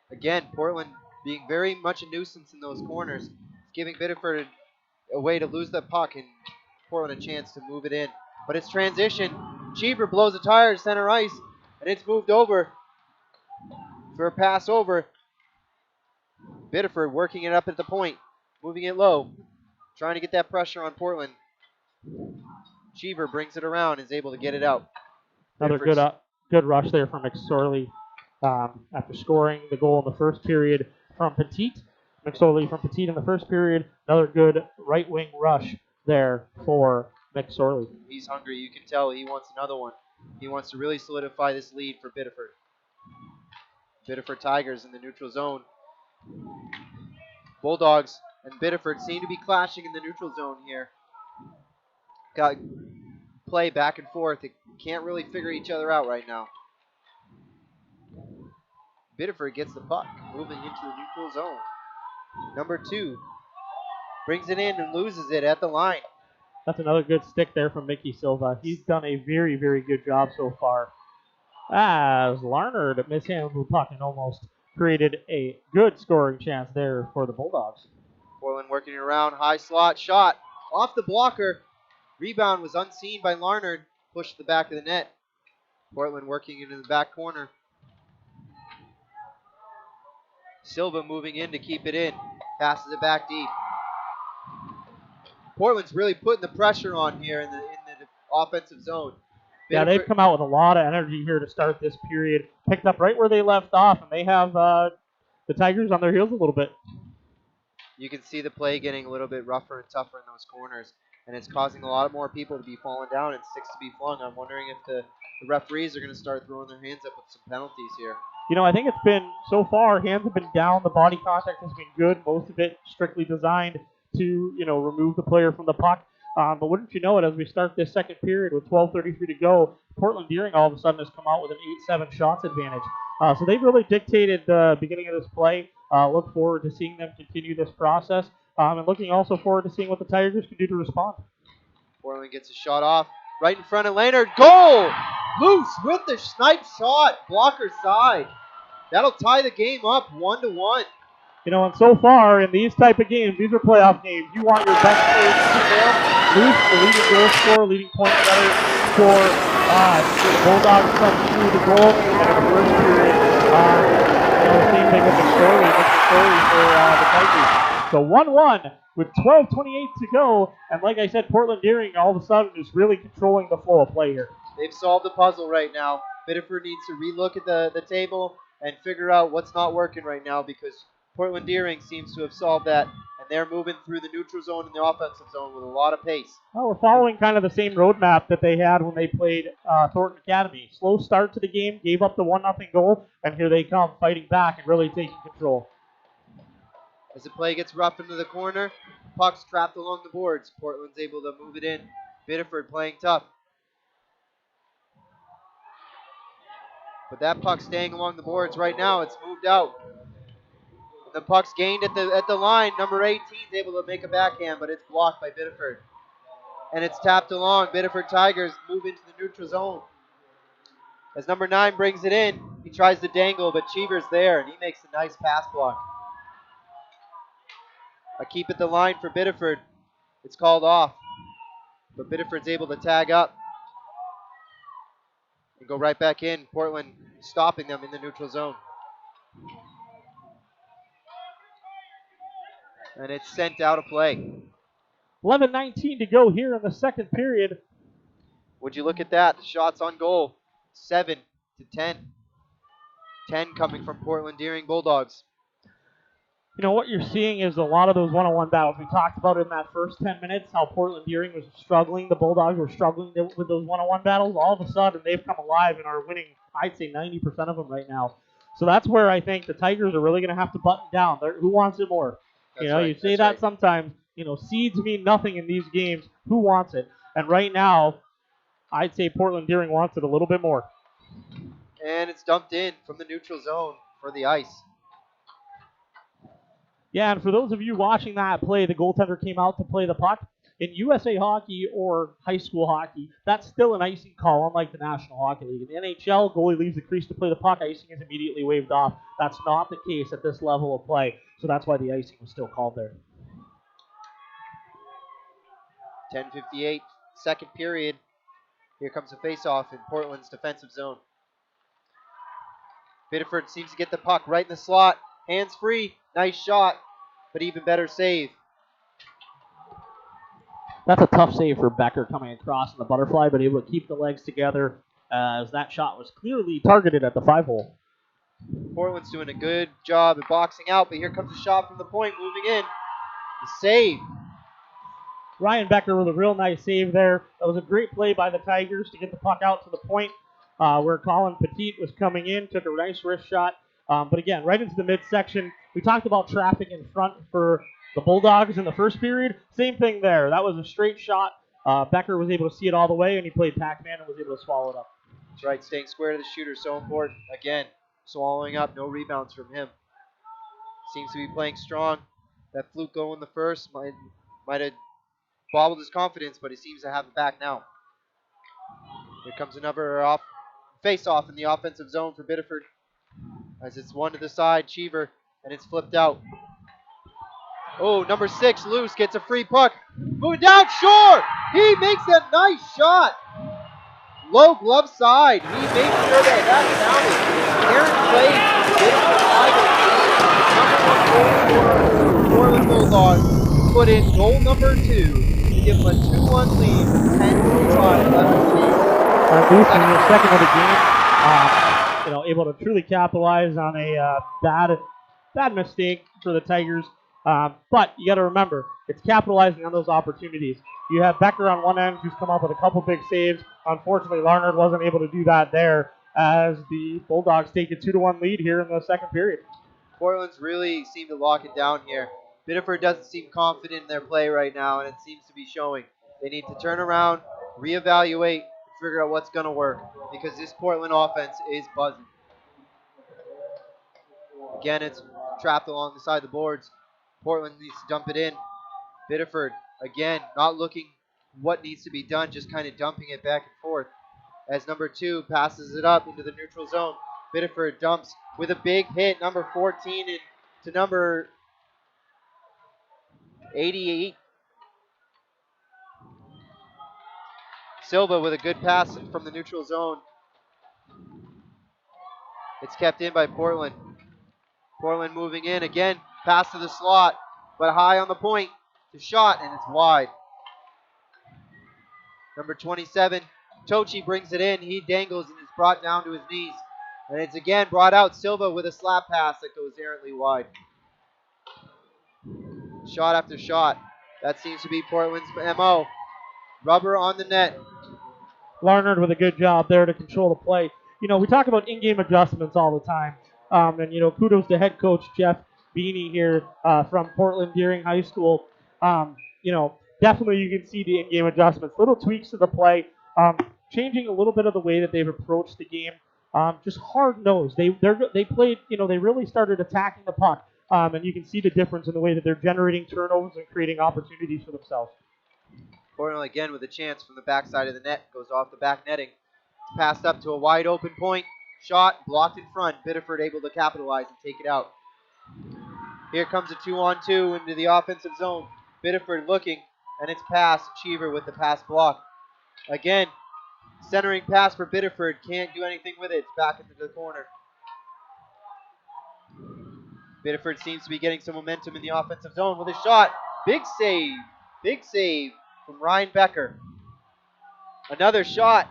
Again, Portland being very much a nuisance in those corners. It's giving Biddeford a way to lose the puck and Portland a chance to move it in. But it's transition. Cheever blows a tire to center ice, and it's moved over for a pass over. Biddeford working it up at the point, moving it low, trying to get that pressure on Portland. Cheever brings it around, is able to get it out. Another good rush there from McSorley after scoring the goal in the first period from Petit. McSorley from Petit in the first period. Another good right wing rush there for McSorley. He's hungry. You can tell he wants another one. He wants to really solidify this lead for Biddeford. Biddeford Tigers in the neutral zone. Bulldogs and Biddeford seem to be clashing in the neutral zone here. Got play back and forth. They can't really figure each other out right now. Biddeford gets the puck, moving into the neutral zone. Number 2 brings it in and loses it at the line. That's another good stick there from Mickey Silva. He's done a very, very good job so far. As Larnard mishandled the puck and almost created a good scoring chance there for the Bulldogs. Portland working it around, high slot shot off the blocker. Rebound was unseen by Larnard, pushed to the back of the net. Portland working into the back corner. Silva moving in to keep it in, passes it back deep. Portland's really putting the pressure on here in the offensive zone. Yeah, they've come out with a lot of energy here to start this period. Picked up right where they left off, and they have the Tigers on their heels a little bit. You can see the play getting a little bit rougher and tougher in those corners. and it's causing a lot more people to be falling down and sticks to be flung. I'm wondering if the referees are going to start throwing their hands up with some penalties here. I think it's been, so far, hands have been down. The body contact has been good. Most of it strictly designed to, remove the player from the puck. But wouldn't you know it, as we start this second period with 12:33 to go, Portland Deering all of a sudden has come out with an 8-7 shots advantage. So they've really dictated the beginning of this play. Look forward to seeing them continue this process. And looking also forward to seeing what the Tigers can do to respond. Portland gets a shot off right in front of Leonard. Goal! Loose with the snipe shot. Blocker side. That'll tie the game up 1-1. And so far in these type of games, these are playoff games. You want your best players to prevail. Loose, the leading goal scorer, leading point getter for the Bulldogs come through the goal. And in the first period, same thing with the story for the Tigers. So 1-1 with 12:28 to go. And like I said, Portland Deering all of a sudden is really controlling the flow of play here. They've solved the puzzle right now. Biddeford needs to relook at the table and figure out what's not working right now, because Portland Deering seems to have solved that, and they're moving through the neutral zone and the offensive zone with a lot of pace. Well, we're following kind of the same roadmap that they had when they played Thornton Academy. Slow start to the game, gave up the 1-0 goal, and here they come fighting back and really taking control. As the play gets rough into the corner, puck's trapped along the boards. Portland's able to move it in. Biddeford playing tough. But that puck's staying along the boards right now. It's moved out. The puck's gained at the line. Number 18 is able to make a backhand, but it's blocked by Biddeford. And it's tapped along. Biddeford Tigers move into the neutral zone. As number 9 brings it in, he tries to dangle, but Cheever's there, and he makes a nice pass block. A keep at the line for Biddeford. It's called off. But Biddeford's able to tag up and go right back in. Portland stopping them in the neutral zone. And it's sent out of play. 11:19 to go here in the second period. Would you look at that? The shots on goal, 7-10. 10 coming from Portland Deering Bulldogs. What you're seeing is a lot of those one-on-one battles. We talked about in that first 10 minutes how Portland Deering was struggling. The Bulldogs were struggling with those one-on-one battles. All of a sudden, they've come alive and are winning, I'd say, 90% of them right now. So that's where I think the Tigers are really going to have to button down. Who wants it more? You say that sometimes. Seeds mean nothing in these games. Who wants it? And right now, I'd say Portland Deering wants it a little bit more. And it's dumped in from the neutral zone for the ice. Yeah, and for those of you watching that play, the goaltender came out to play the puck. In USA hockey or high school hockey, that's still an icing call, unlike the National Hockey League. In the NHL, goalie leaves the crease to play the puck, icing is immediately waved off. That's not the case at this level of play, so that's why the icing was still called there. 10:58, second period. Here comes a face-off in Portland's defensive zone. Biddeford seems to get the puck right in the slot. Hands free. Nice shot, but even better save. That's a tough save for Becker coming across in the butterfly, but able to keep the legs together as that shot was clearly targeted at the 5-hole. Portland's doing a good job at boxing out, but here comes a shot from the point, moving in. The save. Ryan Becker with a real nice save there. That was a great play by the Tigers to get the puck out to the point where Colin Petit was coming in, took a nice wrist shot. But again, right into the midsection. We talked about traffic in front for the Bulldogs in the first period. Same thing there. That was a straight shot. Becker was able to see it all the way, and he played Pac-Man and was able to swallow it up. That's right. Staying square to the shooter, so important. Again, swallowing up. No rebounds from him. Seems to be playing strong. That fluke goal in the first might have bobbled his confidence, but he seems to have it back now. Here comes another face-off in the offensive zone for Biddeford. As it's one to the side, Cheever, and it's flipped out. Oh, number 6, Loose, gets a free puck. Moving down, Shore! He makes a nice shot. Low glove side. He makes sure that counted. Aaron Slade, Biddeford Tigers, number 1 goal scorer for the Bulldogs, put in goal number 2 to give them a 2-1 lead with 10:45 left in the game. Loose in the second of the game. Able to truly capitalize on a bad mistake for the Tigers. But you got to remember, It's capitalizing on those opportunities. You have Becker on one end, who's come up with a couple big saves. Unfortunately, Larnard wasn't able to do that there as the Bulldogs take a 2-1 lead here in the second period. Portland's really seemed to lock it down here. Biddeford doesn't seem confident in their play right now, and it seems to be showing. They need to turn around, reevaluate, and figure out what's going to work because this Portland offense is buzzing. Again, it's trapped along the side of the boards. Portland needs to dump it in. Biddeford, again, not looking what needs to be done, just kind of dumping it back and forth. As number 2 passes it up into the neutral zone. Biddeford dumps with a big hit, number 14 to number 88. Silva with a good pass from the neutral zone. It's kept in by Portland. Portland moving in again, pass to the slot, but high on the point to shot, and it's wide. Number 27, Tochi brings it in. He dangles and is brought down to his knees. And it's again brought out. Silva with a slap pass that goes errantly wide. Shot after shot. That seems to be Portland's MO. Rubber on the net. Larnard with a good job there to control the play. You know, we talk about in-game adjustments all the time. And, you know, kudos to head coach Jeff Beanie here from Portland Deering High School. You know, definitely you can see the in-game adjustments. Little tweaks to the play. Changing a little bit of the way that they've approached the game. Just hard-nosed. They played, you know, they really started attacking the puck. And you can see the difference in the way that they're generating turnovers and creating opportunities for themselves. Portland again with a chance from the backside of the net. Goes off the back netting. It's passed up to a wide open point. Shot blocked in front. Biddeford able to capitalize and take it out. Here comes a 2-on-2 into the offensive zone. Biddeford looking, and it's pass. Cheever with the pass block. Again, centering pass for Biddeford. Can't do anything with it. It's back into the corner. Biddeford seems to be getting some momentum in the offensive zone with a shot. Big save. Big save from Ryan Becker. Another shot.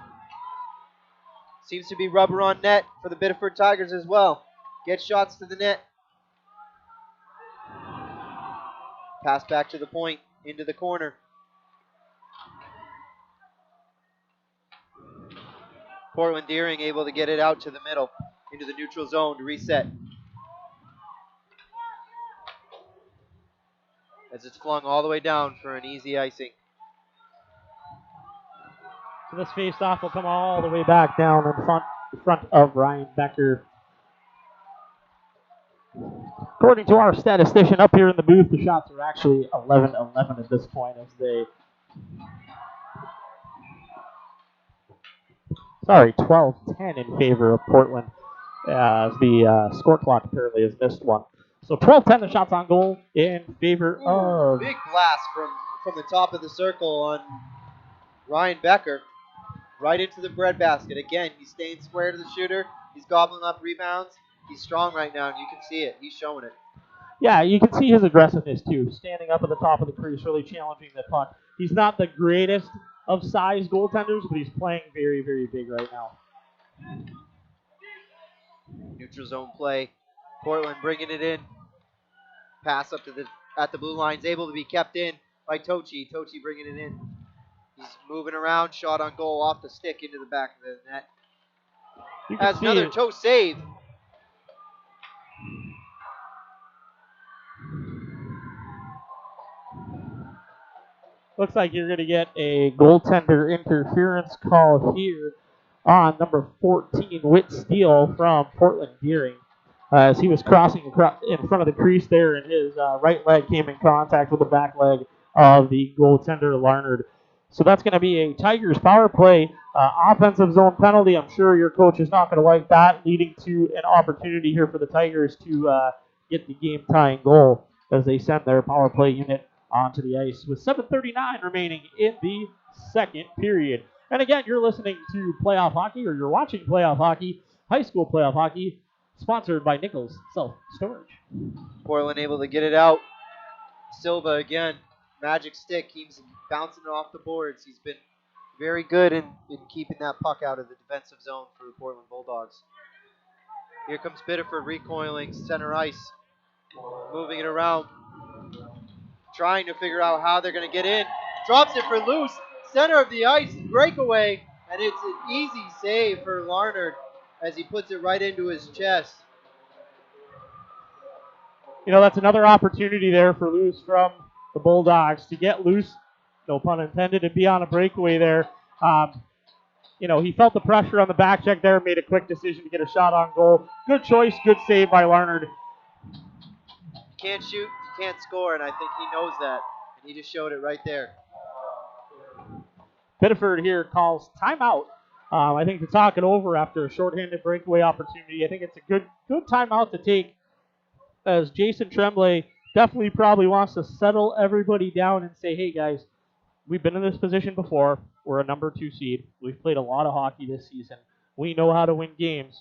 Seems to be rubber on net for the Biddeford Tigers as well. Get shots to the net. Pass back to the point, into the corner. Portland Deering able to get it out to the middle, into the neutral zone to reset. As it's flung all the way down for an easy icing. So this face-off will come all the way back down in front of Ryan Becker. According to our statistician up here in the booth, the shots are actually 11-11 at this point as they... Sorry, 12-10 in favor of Portland as the score clock apparently has missed one. So 12-10 the shots on goal in favor of... Big blast from the top of the circle on Ryan Becker. Right into the breadbasket. Again, he's staying square to the shooter. He's gobbling up rebounds. He's strong right now, and you can see it. He's showing it. Yeah, you can see his aggressiveness too. Standing up at the top of the crease, really challenging the puck. He's not the greatest of size goaltenders, but he's playing very, very big right now. Neutral zone play. Portland bringing it in. Pass up to at the blue line is able to be kept in by Tochi. Tochi bringing it in. He's moving around. Shot on goal off the stick into the back of the net. Has another toe save. Looks like you're going to get a goaltender interference call here on number 14, Whit Steele from Portland Deering. As he was crossing in front of the crease there, and his right leg came in contact with the back leg of the goaltender, Larnard. So that's going to be a Tigers power play offensive zone penalty. I'm sure your coach is not going to like that, leading to an opportunity here for the Tigers to get the game-tying goal as they send their power play unit onto the ice with 7:39 remaining in the second period. And again, you're listening to Playoff Hockey, or you're watching Playoff Hockey, high school playoff hockey, sponsored by Nichols Self-Storage. Portland able to get it out. Silva again. Magic stick. He's bouncing it off the boards. He's been very good in keeping that puck out of the defensive zone for the Portland Bulldogs. Here comes Biddeford recoiling center ice. Moving it around. trying to figure out how they're going to get in. Drops it for loose. Center of the ice, breakaway, and it's an easy save for Larnard as he puts it right into his chest. That's another opportunity there for Luce from the Bulldogs to get loose, no pun intended, and be on a breakaway there. He felt the pressure on the back check there, made a quick decision to get a shot on goal. Good choice, good save by Larnard. Can't shoot, can't score, and I think he knows that, and he just showed it right there. Biddeford here calls timeout. I think to talk it over after a shorthanded breakaway opportunity. I think it's a good timeout to take, as Jason Tremblay definitely probably wants to settle everybody down and say, hey guys, we've been in this position before. We're a number 2 seed. We've played a lot of hockey this season. We know how to win games.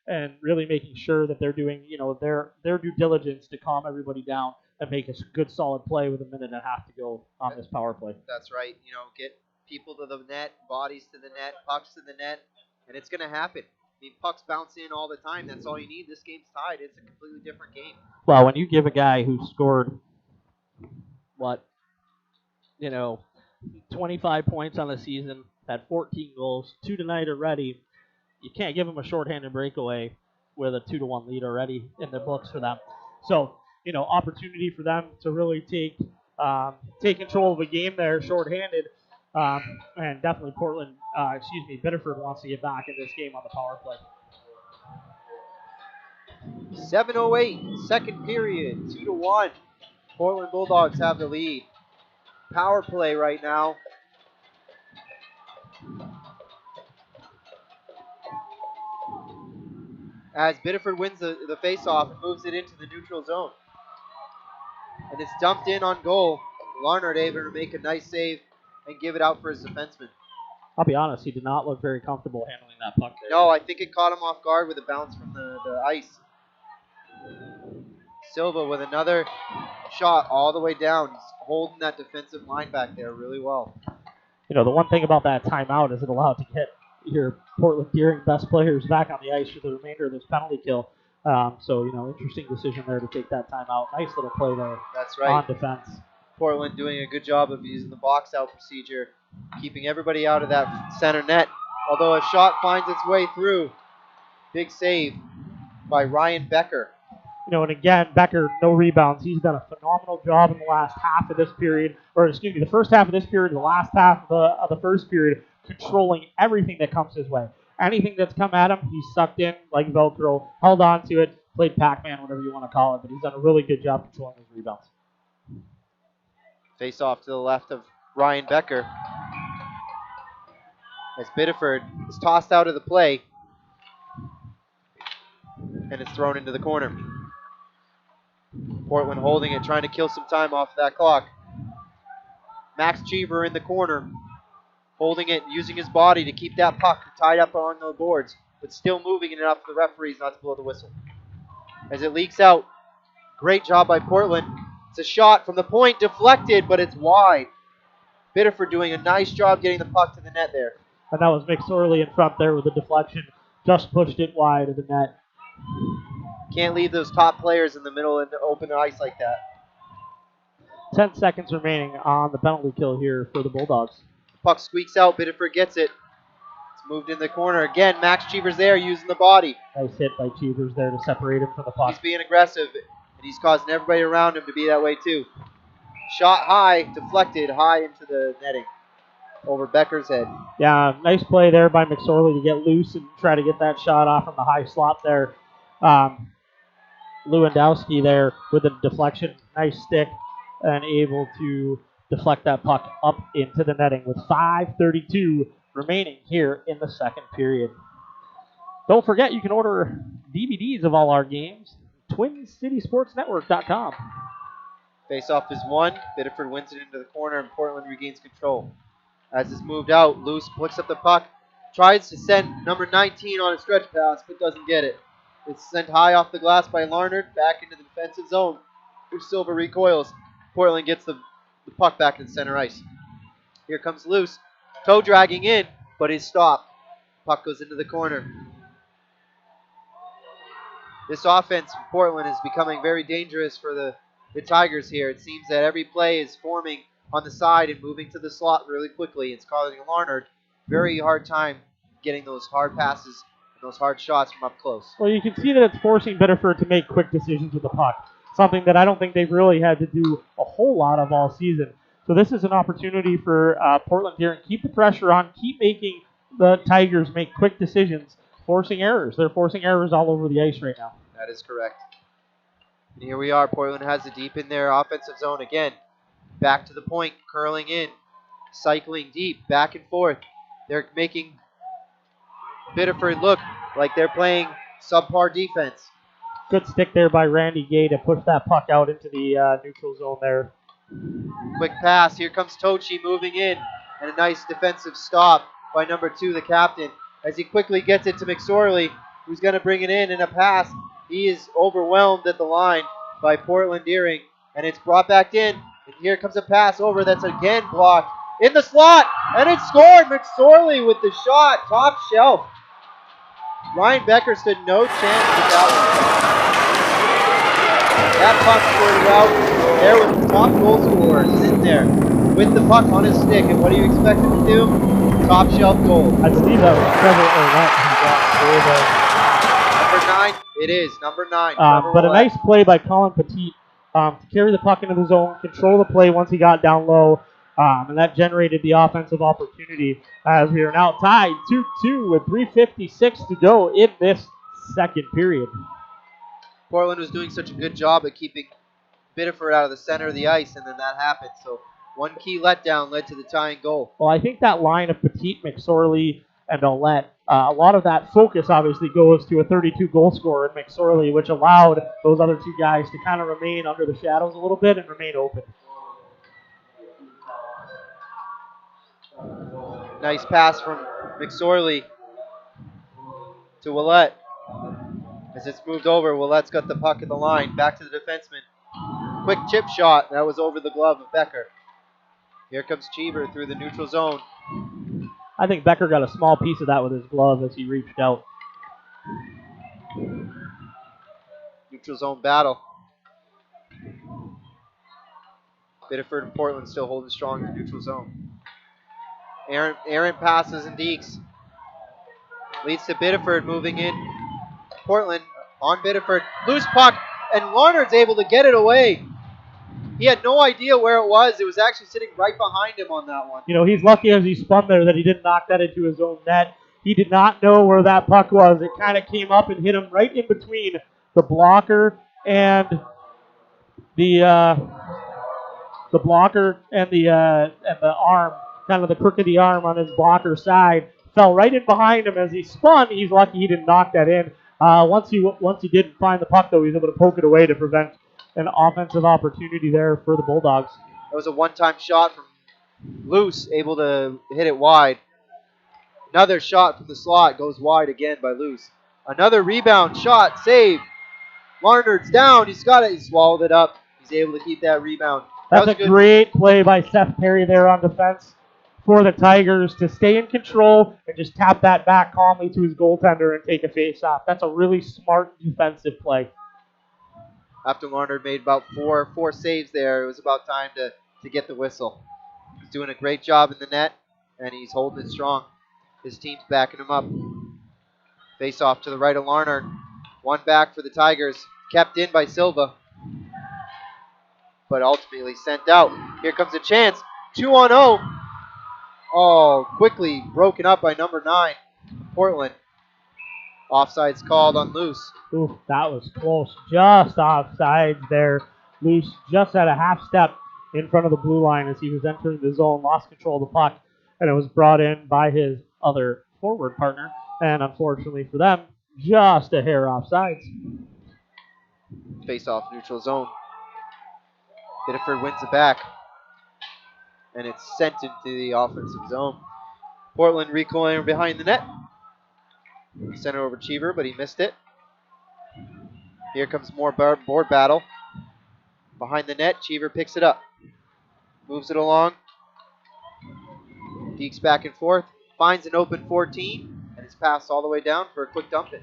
And really making sure that they're doing, their due diligence to calm everybody down and make a good solid play with a minute and a half to go on this power play. That's right. Get people to the net, bodies to the net, pucks to the net, and it's going to happen. I mean, pucks bounce in all the time. That's all you need. This game's tied. It's a completely different game. Well, when you give a guy who scored, 25 points on the season, had 14 goals, 2 tonight already, you can't give him a shorthanded breakaway with a 2-1 lead already in the books for them. So, opportunity for them to really take control of a game there, shorthanded. And definitely Biddeford wants to get back in this game on the power play. 7:08, second period, 2-1. Portland Bulldogs have the lead. Power play right now. As Biddeford wins the faceoff and moves it into the neutral zone. And it's dumped in on goal. Larnard able to make a nice save and give it out for his defenseman. I'll be honest, he did not look very comfortable handling that puck there. No, I think it caught him off guard with a bounce from the ice. Silva with another shot all the way down. He's holding that defensive line back there really well. The one thing about that timeout is it allowed to get your Portland Deering best players back on the ice for the remainder of this penalty kill. Interesting decision there to take that timeout. Nice little play there. That's right. On defense. Portland doing a good job of using the box out procedure, keeping everybody out of that center net. Although a shot finds its way through. Big save by Ryan Becker. And again, Becker, no rebounds. He's done a phenomenal job in the last half of this period, the first half of this period, the last half of the first period, controlling everything that comes his way. Anything that's come at him, he's sucked in like Velcro, held on to it, played Pac-Man, whatever you want to call it, but he's done a really good job controlling his rebounds. Face off to the left of Ryan Becker. As Biddeford is tossed out of the play, and it's thrown into the corner. Portland holding it, trying to kill some time off that clock. Max Cheever in the corner, holding it, using his body to keep that puck tied up on the boards, but still moving it enough for the referees not to blow the whistle. As it leaks out, great job by Portland. It's a shot from the point, deflected, but it's wide. Biddeford doing a nice job getting the puck to the net there. And that was McSorley in front there with the deflection. Just pushed it wide of the net. Can't leave those top players in the middle and open ice like that. 10 seconds remaining on the penalty kill here for the Bulldogs. Puck squeaks out. Biddeford gets it. It's moved in the corner. Again, Max Cheever's there using the body. Nice hit by Cheevers there to separate him from the puck. He's being aggressive, and he's causing everybody around him to be that way too. Shot high, deflected high into the netting over Becker's head. Yeah, nice play there by McSorley to get loose and try to get that shot off from the high slot there. Lewandowski there with a deflection, nice stick, and able to deflect that puck up into the netting with 5:32 remaining here in the second period. Don't forget, you can order DVDs of all our games, TwinCitySportsNetwork.com. Face-off is won. Biddeford wins it into the corner, and Portland regains control. As it's moved out, Luce picks up the puck, tries to send number 19 on a stretch pass, but doesn't get it. It's sent high off the glass by Larnard, back into the defensive zone. Silva recoils. Portland gets the puck back to the center ice. Here comes Luce, toe dragging in, but he's stopped. Puck goes into the corner. This offense for Portland is becoming very dangerous for the the Tigers here. It seems that every play is forming on the side and moving to the slot really quickly. It's causing Larnard very hard time getting those hard passes and those hard shots from up close. Well, you can see that it's forcing Biddeford to make quick decisions with the puck, something that I don't think they've really had to do a whole lot of all season. So this is an opportunity for Portland here, and keep the pressure on, keep making the Tigers make quick decisions, forcing errors. They're forcing errors all over the ice right now. That is correct. And here we are. Portland has it deep in their offensive zone again. Back to the point, curling in, cycling deep, back and forth. They're making Biddeford look like they're playing subpar defense. Good stick there by Randy Gay to push that puck out into the neutral zone there. Quick pass. Here comes Tochi moving in. And a nice defensive stop by number 2, the captain, as he quickly gets it to McSorley, who's going to bring it in a pass. He is overwhelmed at the line by Portland Deering, and it's brought back in. And here comes a pass over that's again blocked in the slot, and it's scored. McSorley with the shot, top shelf. Ryan Becker stood no chance with that one. That puck squirted out. There was the top goal scorer sitting there with the puck on his stick. And what do you expect him to do? Top shelf goal. I believe that was Trevor Orlett who got Number 9, it is. Number 9. but a nice play by Colin Petit to carry the puck into the zone, control the play once he got down low, and that generated the offensive opportunity as we are now tied 2-2 with 3:56 to go in this second period. Portland was doing such a good job at keeping Biddeford out of the center of the ice, and then that happened. So one key letdown led to the tying goal. Well, I think that line of Petit, McSorley, and Olette, a lot of that focus obviously goes to a 32 goal scorer in McSorley, which allowed those other two guys to kind of remain under the shadows a little bit and remain open. Nice pass from McSorley to Willett. As it's moved over, Willett's got the puck at the line. Back to the defenseman. Quick chip shot. That was over the glove of Becker. Here comes Cheever through the neutral zone. I think Becker got a small piece of that with his glove as he reached out. Neutral zone battle. Biddeford and Portland still holding strong in the neutral zone. Aaron passes and dekes. Leads to Biddeford moving in. Portland on Biddeford. Loose puck, and Larnard's able to get it away. He had no idea where it was. It was actually sitting right behind him on that one. You know, he's lucky as he spun there that he didn't knock that into his own net. He did not know where that puck was. It kind of came up and hit him right in between the blocker and the arm, kind of the crook of the arm on his blocker side. Fell right in behind him as he spun. He's lucky he didn't knock that in. Once he did find the puck, though, he was able to poke it away to prevent an offensive opportunity there for the Bulldogs. That was a one-time shot from Luce, able to hit it wide. Another shot from the slot goes wide again by Luce. Another rebound shot, save. Larnard's down. He's got it. He swallowed it up. He's able to keep that rebound. That's a great play by Seth Perry there on defense for the Tigers to stay in control and just tap that back calmly to his goaltender and take a face-off. That's a really smart defensive play. After Larnard made about four saves there, it was about time to get the whistle. He's doing a great job in the net, and he's holding it strong. His team's backing him up. Face off to the right of Larnard. One back for the Tigers. Kept in by Silva, but ultimately sent out. Here comes a chance. 2-on-0. Oh, quickly broken up by number 9, Portland. Offsides called on Luce. Ooh, that was close. Just offsides there. Luce just had a half step in front of the blue line as he was entering the zone, lost control of the puck, and it was brought in by his other forward partner. And unfortunately for them, just a hair offsides. Face off neutral zone. Biddeford wins it back, and it's sent into the offensive zone. Portland recoiling behind the net. Center over Cheever, but he missed it. Here comes more board battle. Behind the net, Cheever picks it up. Moves it along. Dekes back and forth. Finds an open 14, and it's passed all the way down for a quick dump in.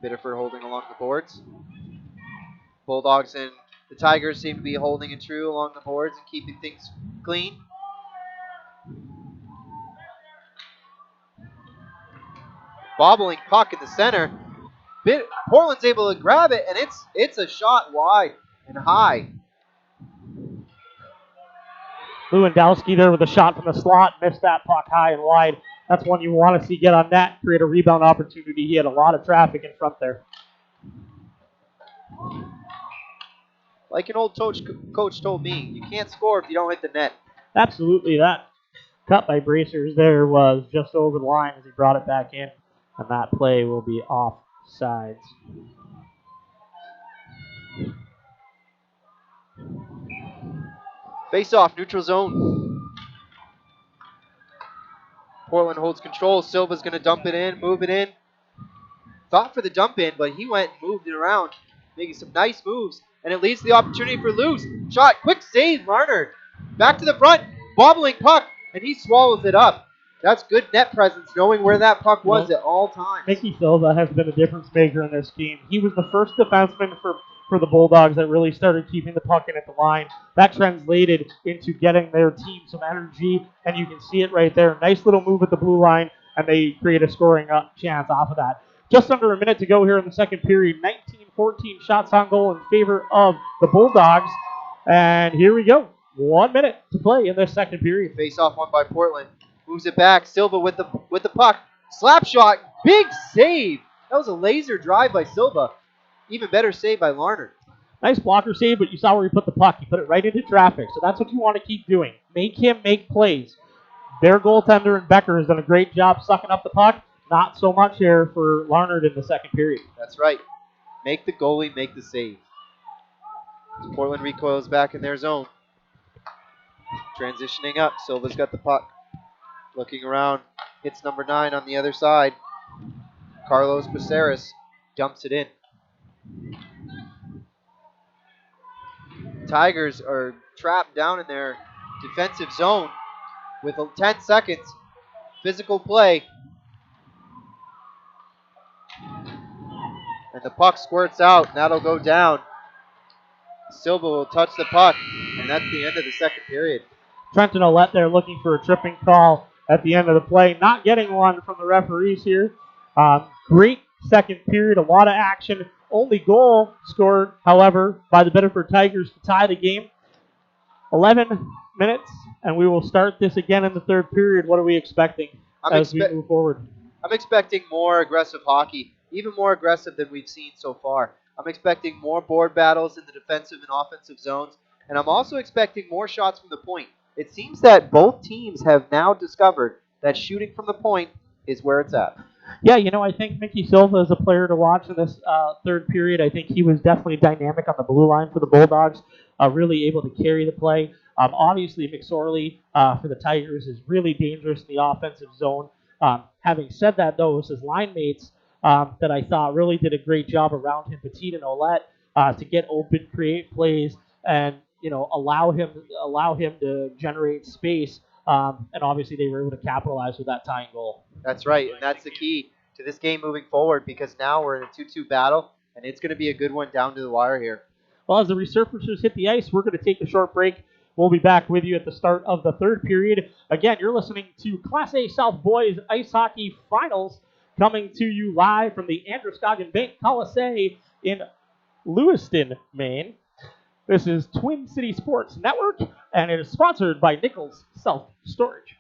Biddeford holding along the boards. Bulldogs and the Tigers seem to be holding it true along the boards and keeping things clean. Bobbling puck in the center. Portland's able to grab it, and it's a shot wide and high. Lewandowski there with a shot from the slot, missed that puck high and wide. That's one you want to see get on net, create a rebound opportunity. He had a lot of traffic in front there. Like an old coach told me, you can't score if you don't hit the net. Absolutely. That cut by Bracers there was just over the line as he brought it back in, and that play will be offsides. Face off, neutral zone. Portland holds control. Silva's going to dump it in, move it in. Thought for the dump in, but he went and moved it around, making some nice moves. And it leads to the opportunity for Luz. Shot, quick save, Larnard. Back to the front, bobbling puck, and he swallows it up. That's good net presence, knowing where that puck was at all times. Mickey Silva has been a difference maker in this game. He was the first defenseman for the Bulldogs that really started keeping the puck in at the line. That translated into getting their team some energy, and you can see it right there. Nice little move at the blue line, and they create a scoring chance off of that. Just under a minute to go here in the second period. 19-14 shots on goal in favor of the Bulldogs. And here we go. 1 minute to play in this second period. Face off one by Portland. Moves it back. Silva with the puck. Slap shot. Big save. That was a laser drive by Silva. Even better save by Larnard. Nice blocker save, but you saw where he put the puck. He put it right into traffic. So that's what you want to keep doing. Make him make plays. Their goaltender and Becker has done a great job sucking up the puck. Not so much here for Larnard in the second period. That's right. Make the goalie make the save. As Portland recoils back in their zone. Transitioning up. Silva's got the puck. Looking around. Hits number 9 on the other side. Carlos Becerras dumps it in. Tigers are trapped down in their defensive zone with 10 seconds. Physical play. And the puck squirts out, and that'll go down. Silva will touch the puck, and that's the end of the second period. Trenton Ouellette there looking for a tripping call at the end of the play. Not getting one from the referees here. Great second period, a lot of action. Only goal scored, however, by the Biddeford Tigers to tie the game. 11 minutes, and we will start this again in the third period. What are we expecting as we move forward? I'm expecting more aggressive hockey, even more aggressive than we've seen so far. I'm expecting more board battles in the defensive and offensive zones, and I'm also expecting more shots from the point. It seems that both teams have now discovered that shooting from the point is where it's at. Yeah, I think Mickey Silva is a player to watch in this third period. I think he was definitely dynamic on the blue line for the Bulldogs, really able to carry the play. Obviously, McSorley for the Tigers is really dangerous in the offensive zone. Having said that, though, it was his line mates that I thought really did a great job around him, Petit and Ouellette, to get open, create plays, and allow him to generate space. And obviously, they were able to capitalize with that tying goal. That's right, and that's the key to this game moving forward, because now we're in a 2-2 battle, and it's going to be a good one down to the wire here. Well, as the resurfacers hit the ice, we're going to take a short break. We'll be back with you at the start of the third period. Again, you're listening to Class A South Boys Ice Hockey Finals, coming to you live from the Androscoggin Bank Coliseum in Lewiston, Maine. This is Twin City Sports Network, and it is sponsored by Nichols Self-Storage.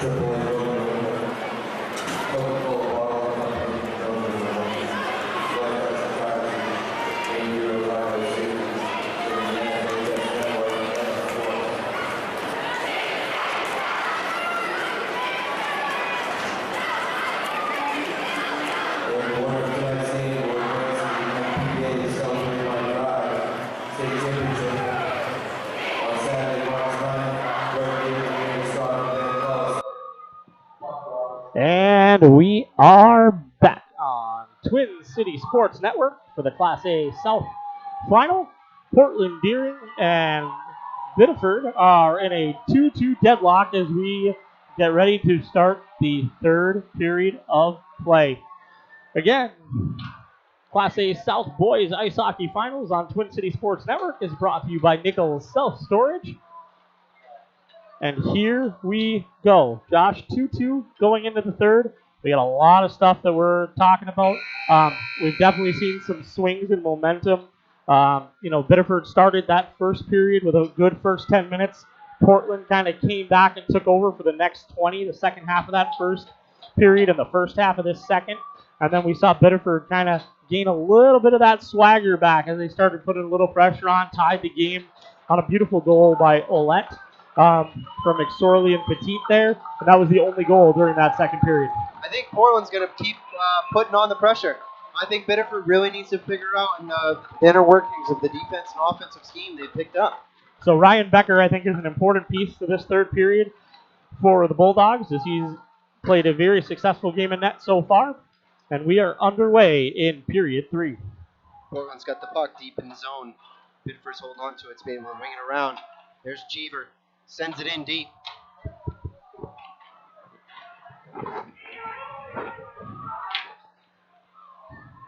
Triple A logo, Coca-Cola bottle company, White House Advertising, 8-year violation, in the NHS network, and performance. We're the winner of tonight's game. We're going to the PBA to celebrate my drive. State championship on Saturday, March 9th. We're here to start the calls. And we are back on Twin City Sports Network for the Class A South Final. Portland Deering and Biddeford are in a 2-2 deadlock as we get ready to start the third period of play. Again, Class A South Boys Ice Hockey Finals on Twin City Sports Network is brought to you by Nichols Self-Storage. And here we go. Josh, 2-2 going into the third. We got a lot of stuff that we're talking about. We've definitely seen some swings in momentum. Biddeford started that first period with a good first 10 minutes. Portland kind of came back and took over for the next 20, the second half of that first period and the first half of this second. And then we saw Biddeford kind of gain a little bit of that swagger back as they started putting a little pressure on, tied the game on a beautiful goal by Olette. From McSorley and Petit there, and that was the only goal during that second period. I think Portland's going to keep putting on the pressure. I think Biddeford really needs to figure out the inner workings of the defense and offensive scheme they picked up. So Ryan Becker, I think, is an important piece to this third period for the Bulldogs as he's played a very successful game in net so far, and we are underway in period 3. Portland's got the puck deep in the zone. Biddeford's holding on to it. It's able to wing it around. There's Cheever. Sends it in deep.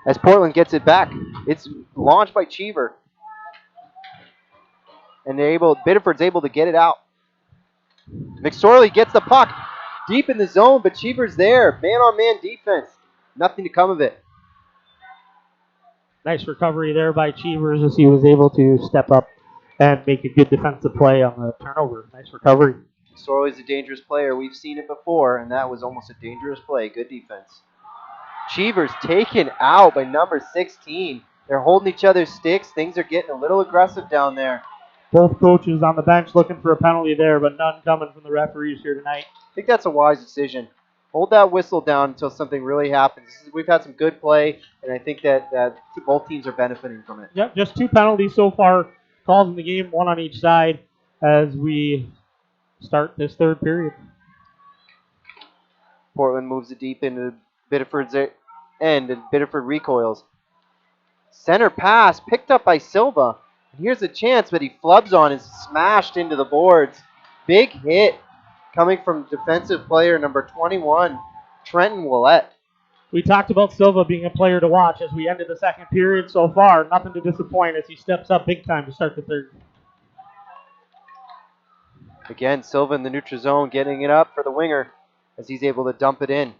As Portland gets it back, it's launched by Cheever. And Biddeford's able to get it out. McSorley gets the puck deep in the zone, but Cheever's there. Man-on-man defense. Nothing to come of it. Nice recovery there by Cheevers as he was able to step up and make a good defensive play on the turnover. Nice recovery. McSorley's a dangerous player. We've seen it before, and that was almost a dangerous play. Good defense. Cheever's taken out by number 16. They're holding each other's sticks. Things are getting a little aggressive down there. Both coaches on the bench looking for a penalty there, but none coming from the referees here tonight. I think that's a wise decision. Hold that whistle down until something really happens. We've had some good play, and I think that both teams are benefiting from it. Yep, just 2 penalties so far called in the game, 1 on each side as we start this third period. Portland moves it deep into Biddeford's end, and Biddeford recoils. Center pass picked up by Silva. And here's a chance, but he flubs on and smashed into the boards. Big hit coming from defensive player number 21, Trenton Willette. We talked about Silva being a player to watch as we ended the second period so far. Nothing to disappoint as he steps up big time to start the third. Again, Silva in the neutral zone getting it up for the winger as he's able to dump it in.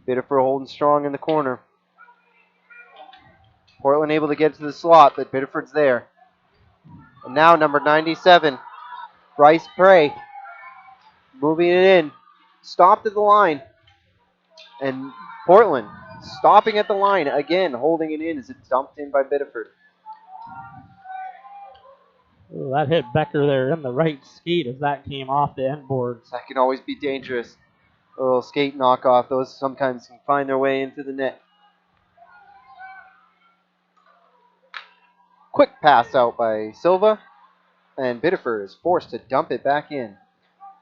Biddeford holding strong in the corner. Portland able to get to the slot, but Biddeford's there. And now number 97, Bryce Prey, moving it in. Stopped at the line. And Portland stopping at the line again, holding it in as it's dumped in by Biddeford. Ooh, that hit Becker there in the right skate as that came off the end boards. That can always be dangerous. A little skate knockoff. Those sometimes can find their way into the net. Quick pass out by Silva. And Biddeford is forced to dump it back in.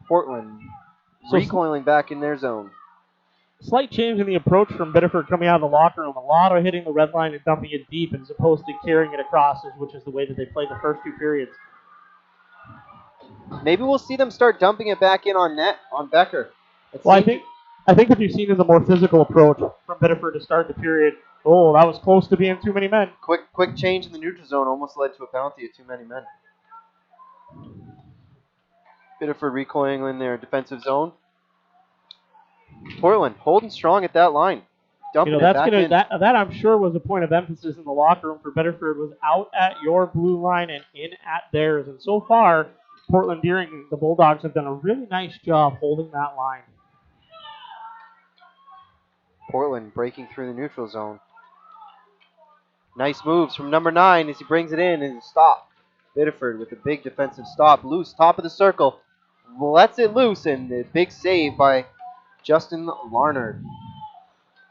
Portland recoiling back in their zone. Slight change in the approach from Biddeford coming out of the locker room. A lot of hitting the red line and dumping it deep as opposed to carrying it across, which is the way that they played the first 2 periods. Maybe we'll see them start dumping it back in on net, on Becker. Well, I think what you've seen is a more physical approach from Biddeford to start the period. Oh, that was close to being too many men. Quick change in the neutral zone almost led to a penalty of too many men. Biddeford recoiling in their defensive zone. Portland holding strong at that line. Dumping it back in. That I'm sure was a point of emphasis in the locker room for Biddeford, was out at your blue line and in at theirs. And so far, Portland Deering, the Bulldogs, have done a really nice job holding that line. Portland breaking through the neutral zone. Nice moves from number 9 as he brings it in and stop. Biddeford with a big defensive stop. Loose, top of the circle. Lets it loose, and a big save by Justin Larnard.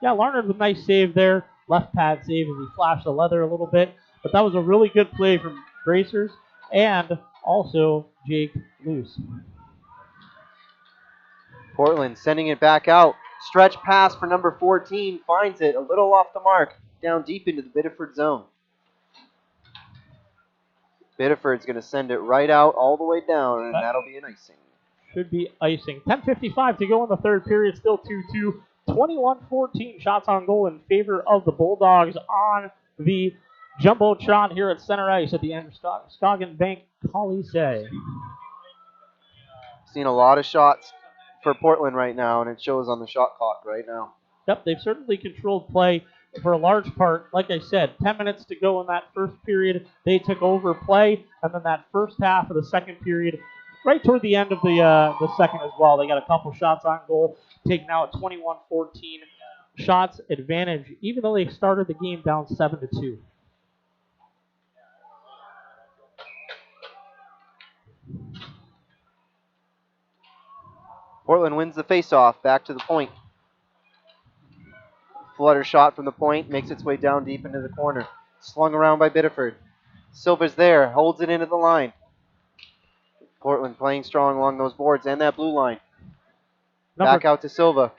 Yeah, Larnard with a nice save there. Left pad save as he flashed the leather a little bit. But that was a really good play from Bracers and also Jake Luce. Portland sending it back out. Stretch pass for number 14. Finds it a little off the mark. Down deep into the Biddeford zone. Biddeford's going to send it right out all the way down, and that'll be an icing. Should be icing. 10:55 to go in the third period. Still 2-2. 21-14 shots on goal in favor of the Bulldogs on the Jumbotron here at center ice at the Androscoggin Bank Colisee. Seen a lot of shots for Portland right now, and it shows on the shot clock right now. Yep, they've certainly controlled play for a large part. Like I said, 10 minutes to go in that first period. They took over play, and then that first half of the second period, right toward the end of the second as well, they got a couple shots on goal, taking out 21-14 shots advantage, even though they started the game down 7-2. Portland wins the faceoff. Back to the point. Flutter shot from the point, makes its way down deep into the corner. Slung around by Biddeford. Silva's there, holds it into the line. Portland playing strong along those boards and that blue line. Back out to Silva.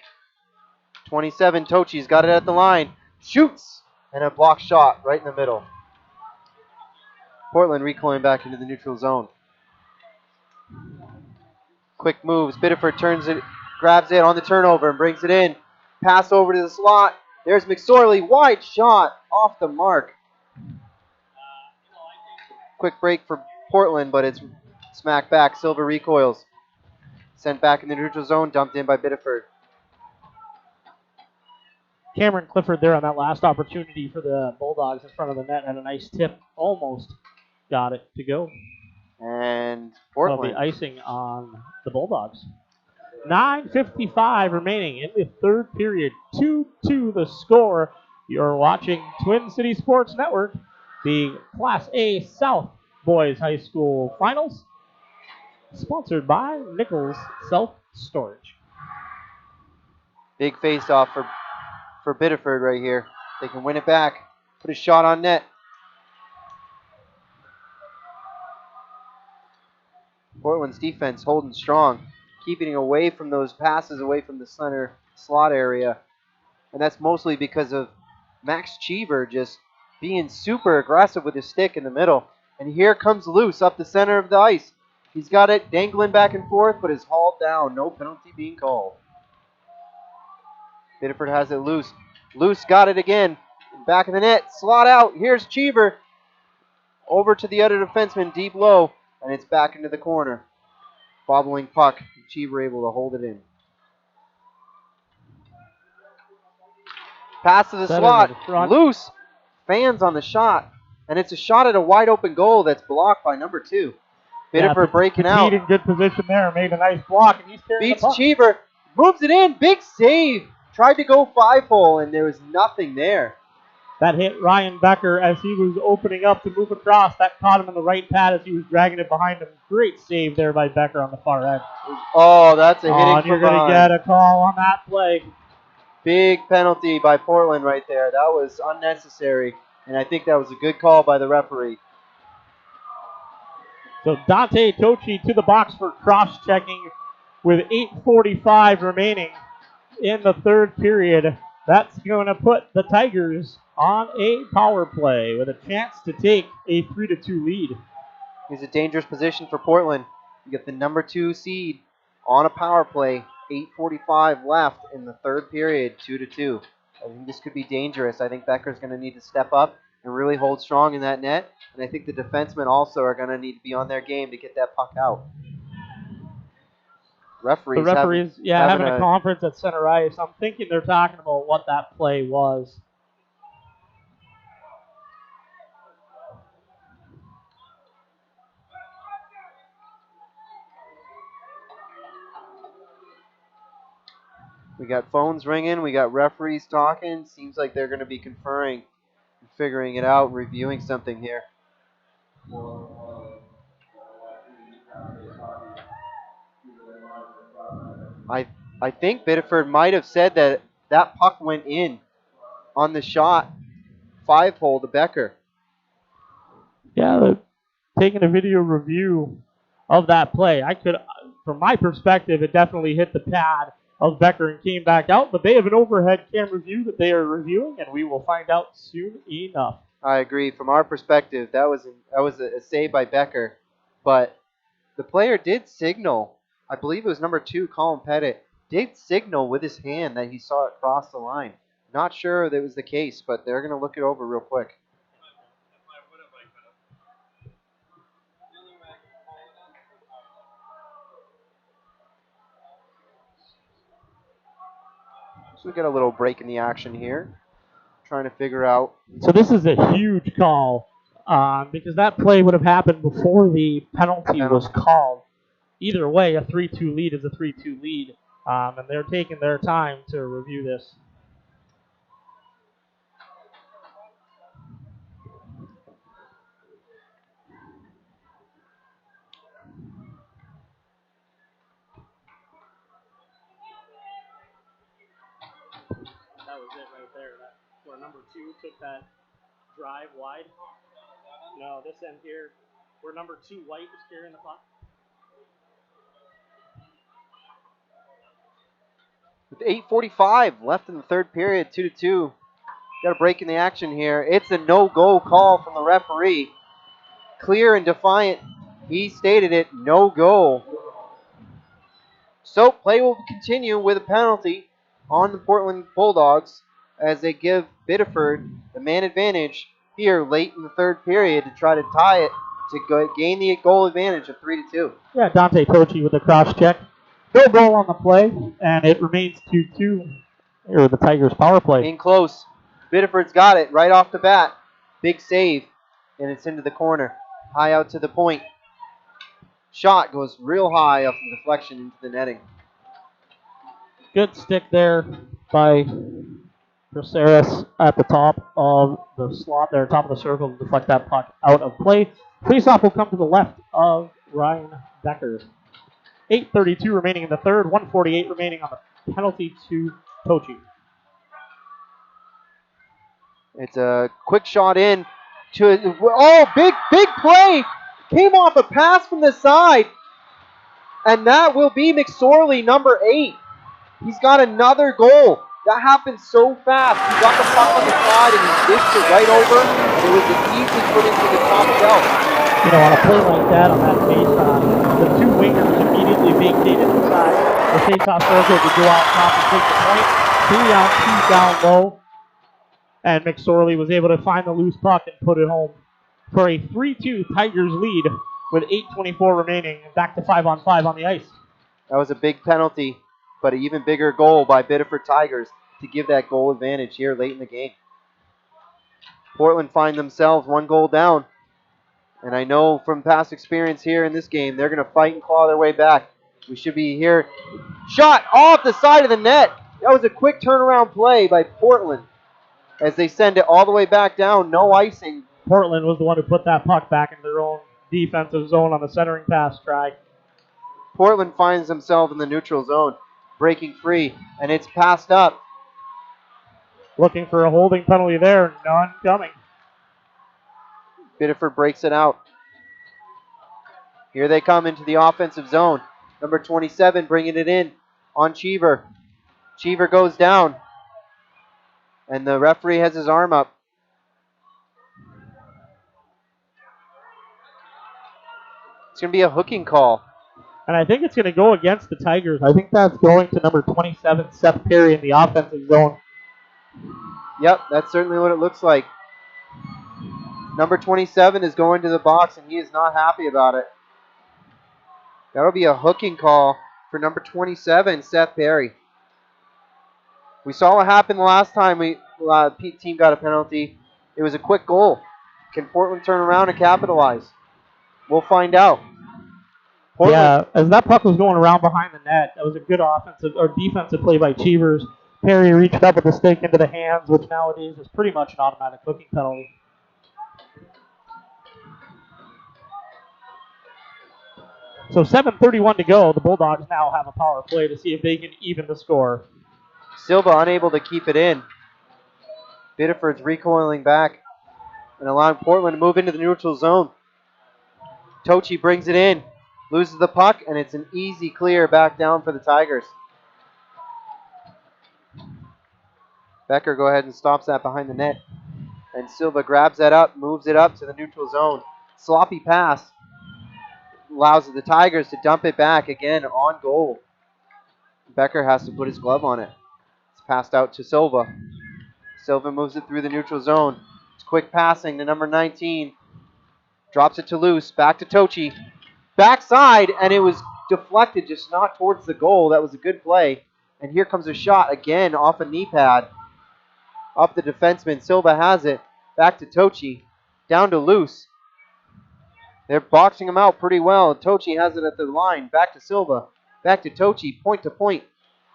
27, Tochi's got it at the line. Shoots! And a blocked shot right in the middle. Portland recoiling back into the neutral zone. Quick moves. Biddeford turns it, grabs it on the turnover and brings it in. Pass over to the slot. There's McSorley. Wide shot off the mark. Quick break for Portland, but it's smacked back. Silva recoils. Sent back in the neutral zone, dumped in by Biddeford. Cameron Clifford there on that last opportunity for the Bulldogs in front of the net had a nice tip. Almost got it to go. And Portland. That'll be icing on the Bulldogs. 9:55 remaining in the third period. 2-2 the score. You're watching Twin City Sports Network, the Class A South Boys High School Finals, sponsored by Nichols Self-Storage. Big face-off for Biddeford right here. They can win it back. Put a shot on net. Portland's defense holding strong, keeping away from those passes away from the center slot area. And that's mostly because of Max Cheever just being super aggressive with his stick in the middle. And here comes Luce up the center of the ice. He's got it dangling back and forth, but is hauled down. No penalty being called. Biddeford has it loose. Luce got it again. Back of the net. Slot out. Here's Cheever. Over to the other defenseman, deep low. And it's back into the corner. Bobbling puck. Cheever able to hold it in. Pass to the slot. Loose. Fans on the shot. And it's a shot at a wide open goal that's blocked by number 2. Biddeford breaking out. In good position there. Made a nice block. And he's carrying beats Cheever. Moves it in. Big save. Tried to go 5-hole and there was nothing there. That hit Ryan Becker as he was opening up to move across. That caught him in the right pad as he was dragging it behind him. Great save there by Becker on the far end. Oh, that's a hitting from you're going to get a call on that play. Big penalty by Portland right there. That was unnecessary, and I think that was a good call by the referee. So Dante Tochi to the box for cross-checking with 8:45 remaining in the third period. That's going to put the Tigers on a power play with a chance to take a 3-2 lead. It's a dangerous position for Portland. You get the number 2 seed on a power play. 8:45 left in the third period, 2-2. I think this could be dangerous. I think Becker's going to need to step up and really hold strong in that net. And I think the defensemen also are going to need to be on their game to get that puck out. The referees having a conference at center ice. I'm thinking they're talking about what that play was. We got phones ringing. We got referees talking. Seems like they're going to be conferring, figuring it out, reviewing something here. I think Biddeford might have said that that puck went in on the shot 5-hole to Becker. Yeah, taking a video review of that play, from my perspective, it definitely hit the pad of Becker and came back out, but they have an overhead camera view that they are reviewing, and we will find out soon enough. I agree. From our perspective, that was a save by Becker, but the player did signal. I believe it was number 2, Colin Pettit, did signal with his hand that he saw it cross the line. Not sure that was the case, but they're going to look it over real quick. So we get a little break in the action here, trying to figure out. So this is a huge call because that play would have happened before the penalty was called. Either way, a 3-2 lead is a 3-2 lead, and they're taking their time to review this. That was it right there. Where number 2 took that drive wide. No, this end here, where number 2 White is carrying the puck. With 8:45 left in the third period, 2-2. Got a break in the action here. It's a no-go call from the referee. Clear and defiant. He stated it, no goal. So play will continue with a penalty on the Portland Bulldogs as they give Biddeford the man advantage here late in the third period to try to tie it to gain the goal advantage of 3-2. Yeah, Dante Tochi with the cross check. No goal on the play, and it remains 2-2. Or the Tigers power play. In close. Biddeford's got it right off the bat. Big save, and it's into the corner. High out to the point. Shot goes real high off the deflection into the netting. Good stick there by Braceras at the top of the slot there, top of the circle to deflect that puck out of play. Faceoff will come to the left of Ryan Becker. 8:32 remaining in the third, 1:48 remaining on the penalty to Tochi. It's a quick shot in to big play! Came off a pass from the side, and that will be McSorley, number 8. He's got another goal. That happened so fast. He got the puck on the side and he dished it right over, and it was an easy put into the top shelf. You know, on a play like that, on that face-off, the 2 wingers immediately vacated the side. The face-off circle to go out top and take the point. 3 on 2 down low. And McSorley was able to find the loose puck and put it home for a 3-2 Tigers lead with 8:24 remaining and back to 5-on-5 on the ice. That was a big penalty, but an even bigger goal by Biddeford Tigers to give that goal advantage here late in the game. Portland find themselves 1 goal down, and I know from past experience here in this game, they're going to fight and claw their way back. We should be here. Shot off the side of the net. That was a quick turnaround play by Portland as they send it all the way back down, no icing. Portland was the one who put that puck back in their own defensive zone on the centering pass try. Portland finds themselves in the neutral zone, breaking free, and it's passed up. Looking for a holding penalty there, none coming. Biddeford breaks it out. Here they come into the offensive zone. Number 27 bringing it in on Cheever. Cheever goes down, and the referee has his arm up. It's going to be a hooking call. And I think it's going to go against the Tigers. I think that's going to number 27, Seth Perry, in the offensive zone. Yep, that's certainly what it looks like. Number 27 is going to the box, and he is not happy about it. That'll be a hooking call for number 27, Seth Perry. We saw what happened the last time team got a penalty. It was a quick goal. Can Portland turn around and capitalize? We'll find out. Yeah, as that puck was going around behind the net, that was a good offensive or defensive play by Cheevers. Perry reached up with the stick into the hands, which nowadays is pretty much an automatic booking penalty. So 7:31 to go. The Bulldogs now have a power play to see if they can even the score. Silva unable to keep it in. Biddeford's recoiling back and allowing Portland to move into the neutral zone. Tochi brings it in, loses the puck, and it's an easy clear back down for the Tigers. Becker go ahead and stops that behind the net. And Silva grabs that up, moves it up to the neutral zone. Sloppy pass allows the Tigers to dump it back again on goal. Becker has to put his glove on it. It's passed out to Silva. Silva moves it through the neutral zone. It's quick passing to number 19. Drops it to Luce. Back to Tochi. Backside, and it was deflected, just not towards the goal. That was a good play. And here comes a shot again off a knee pad. Up the defenseman. Silva has it. Back to Tochi. Down to Luce. They're boxing him out pretty well. Tochi has it at the line. Back to Silva. Back to Tochi. Point to point.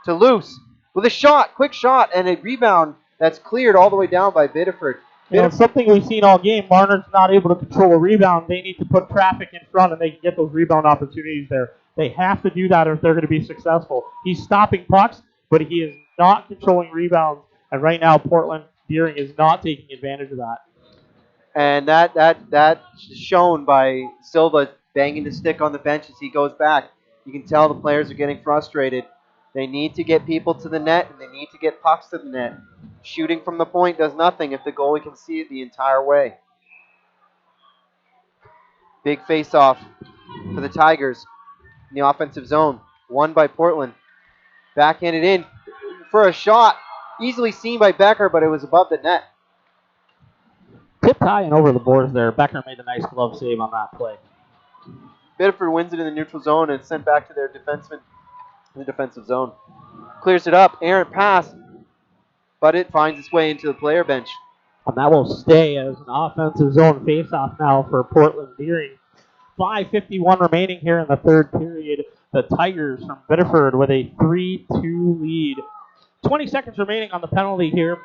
To Luce. With a shot. Quick shot. And a rebound that's cleared all the way down by Biddeford. You know, something we've seen all game. Marner's not able to control a rebound. They need to put traffic in front, and they can get those rebound opportunities there. They have to do that if they're going to be successful. He's stopping pucks, but he is not controlling rebounds. And right now, Portland Deering is not taking advantage of that. And that's shown by Silva banging the stick on the bench as he goes back. You can tell the players are getting frustrated. They need to get people to the net, and they need to get pucks to the net. Shooting from the point does nothing if the goalie can see it the entire way. Big face-off for the Tigers in the offensive zone. Won by Portland. Backhanded in for a shot. Easily seen by Becker, but it was above the net. Tipped high and over the boards there. Becker made a nice glove save on that play. Biddeford wins it in the neutral zone and it's sent back to their defenseman in the defensive zone. Clears it up. Errant pass, but it finds its way into the player bench. And that will stay as an offensive zone faceoff now for Portland Deering. 5:51 remaining here in the third period. The Tigers from Biddeford with a 3-2 lead. 20 seconds remaining on the penalty here.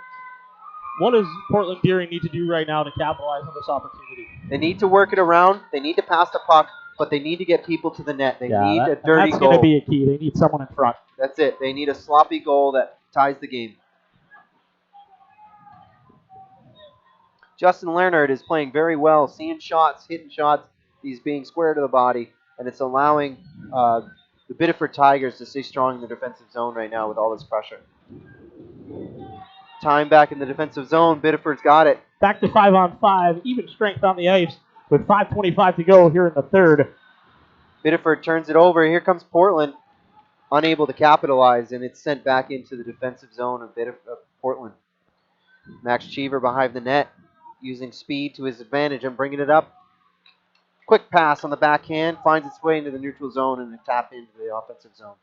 What does Portland Deering need to do right now to capitalize on this opportunity? They need to work it around. They need to pass the puck, but they need to get people to the net. They need a dirty goal. That's going to be a key. They need someone in front. That's it. They need a sloppy goal that ties the game. Justin Leonard is playing very well, seeing shots, hitting shots. He's being square to the body, and it's allowing the Biddeford Tigers to stay strong in the defensive zone right now with all this pressure. Time back in the defensive zone. Biddeford's got it. Back to 5-on-5. Even strength on the ice with 5:25 to go here in the third. Biddeford turns it over. Here comes Portland. Unable to capitalize, and it's sent back into the defensive zone of Portland. Max Cheever behind the net, using speed to his advantage and bringing it up. Quick pass on the backhand, finds its way into the neutral zone and a tap into the offensive zone.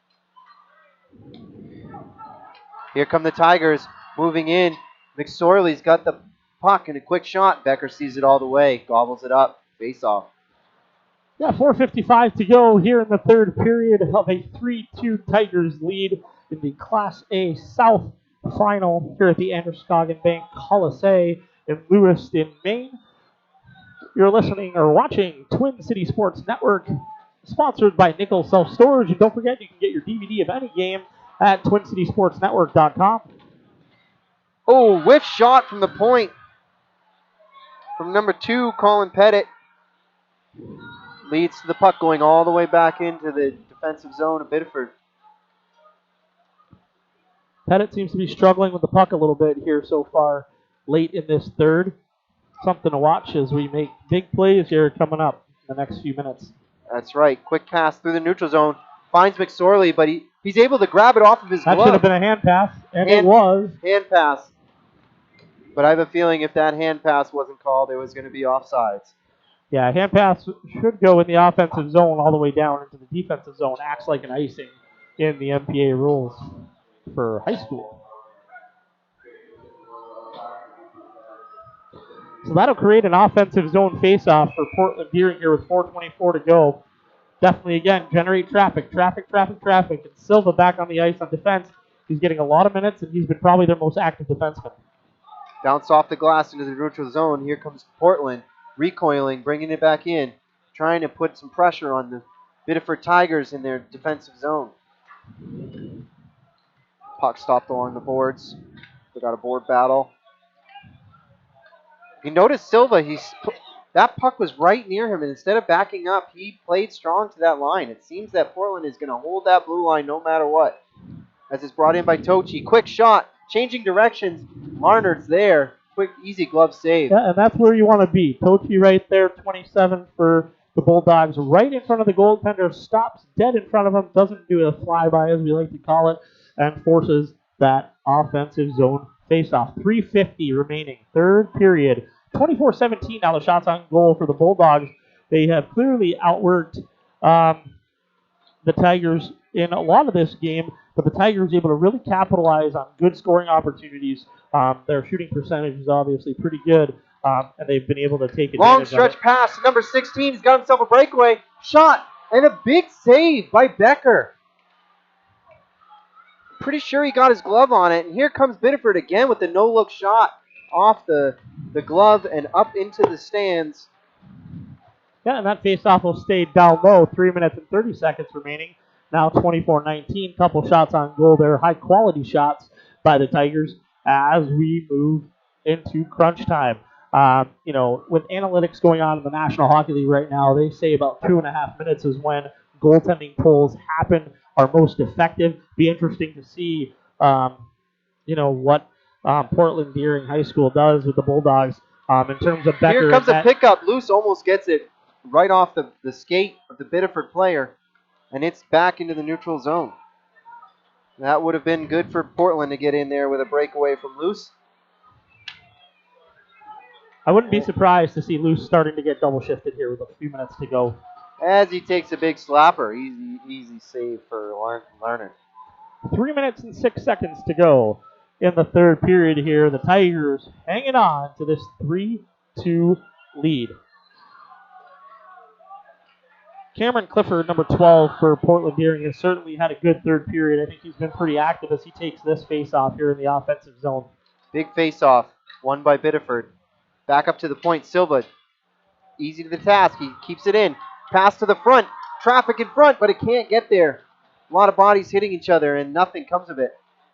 Here come the Tigers moving in. McSorley's got the puck and a quick shot. Becker sees it all the way, gobbles it up, face off. Yeah, 4:55 to go here in the third period of a 3-2 Tigers lead in the Class A South final here at the Androscoggin Bank Coliseum in Lewiston, Maine. You're listening or watching Twin City Sports Network, sponsored by Nickel Self Storage. And don't forget, you can get your DVD of any game at TwinCitySportsNetwork.com. Oh, whiff shot from the point from number 2, Colin Pettit. Leads to the puck going all the way back into the defensive zone of Biddeford. Pettit seems to be struggling with the puck a little bit here so far late in this third. Something to watch as we make big plays here coming up in the next few minutes. That's right. Quick pass through the neutral zone. Finds McSorley, but he's able to grab it off of his glove. That should have been a hand pass, and it was. Hand pass. But I have a feeling if that hand pass wasn't called, it was going to be offsides. Yeah, hand pass should go in the offensive zone all the way down into the defensive zone. Acts like an icing in the MPA rules for high school. So that'll create an offensive zone faceoff for Portland Deering here with 4:24 to go. definitely, again, generate traffic. And Silva back on the ice on defense. He's getting a lot of minutes, and he's been probably their most active defenseman. Bounce off the glass into the neutral zone. Here comes Portland, recoiling, bringing it back in, trying to put some pressure on the Biddeford Tigers in their defensive zone. Puck stopped along the boards. They got a board battle. You notice Silva, that puck was right near him, and instead of backing up, he played strong to that line. It seems that Portland is going to hold that blue line no matter what. As it's brought in by Tochi. Quick shot, changing directions. Larnard's there. Quick, easy glove save. Yeah, and that's where you want to be. Tochi right there, 27 for the Bulldogs, right in front of the goaltender, stops dead in front of him, doesn't do a flyby, as we like to call it, and forces that offensive zone faceoff. 3:50 remaining, third period. 24-17 now the shots on goal for the Bulldogs. They have clearly outworked the Tigers in a lot of this game, but the Tigers able to really capitalize on good scoring opportunities. Their shooting percentage is obviously pretty good, and they've been able to take advantage Long of stretch it. pass. Number 16, he's got himself a breakaway. Shot, and a big save by Becker. Pretty sure he got his glove on it, and here comes Biddeford again with the no-look shot off the glove and up into the stands. Yeah, and that faceoff will stay down low. 3 minutes and 30 seconds remaining. Now 24-19. Couple shots on goal there. High quality shots by the Tigers as we move into crunch time. With analytics going on in the National Hockey League right now, they say about 2.5 minutes is when goaltending polls happen, are most effective. Be interesting to see, what Portland Deering High School does with the Bulldogs in terms of Becker. Here comes a pickup. Luce almost gets it right off the skate of the Biddeford player, and it's back into the neutral zone. That would have been good for Portland to get in there with a breakaway from Luce. I wouldn't be surprised to see Luce starting to get double shifted here with a few minutes to go. As he takes a big slapper. Easy save for Larner. 3 minutes and 6 seconds to go in the third period here. The Tigers hanging on to this 3-2 lead. Cameron Clifford, number 12 for Portland Deering, has certainly had a good third period. I think he's been pretty active as he takes this face-off here in the offensive zone. Big face-off, won by Biddeford. Back up to the point, Silva. Easy to the task, he keeps it in. Pass to the front, traffic in front, but it can't get there. A lot of bodies hitting each other, and nothing comes of it.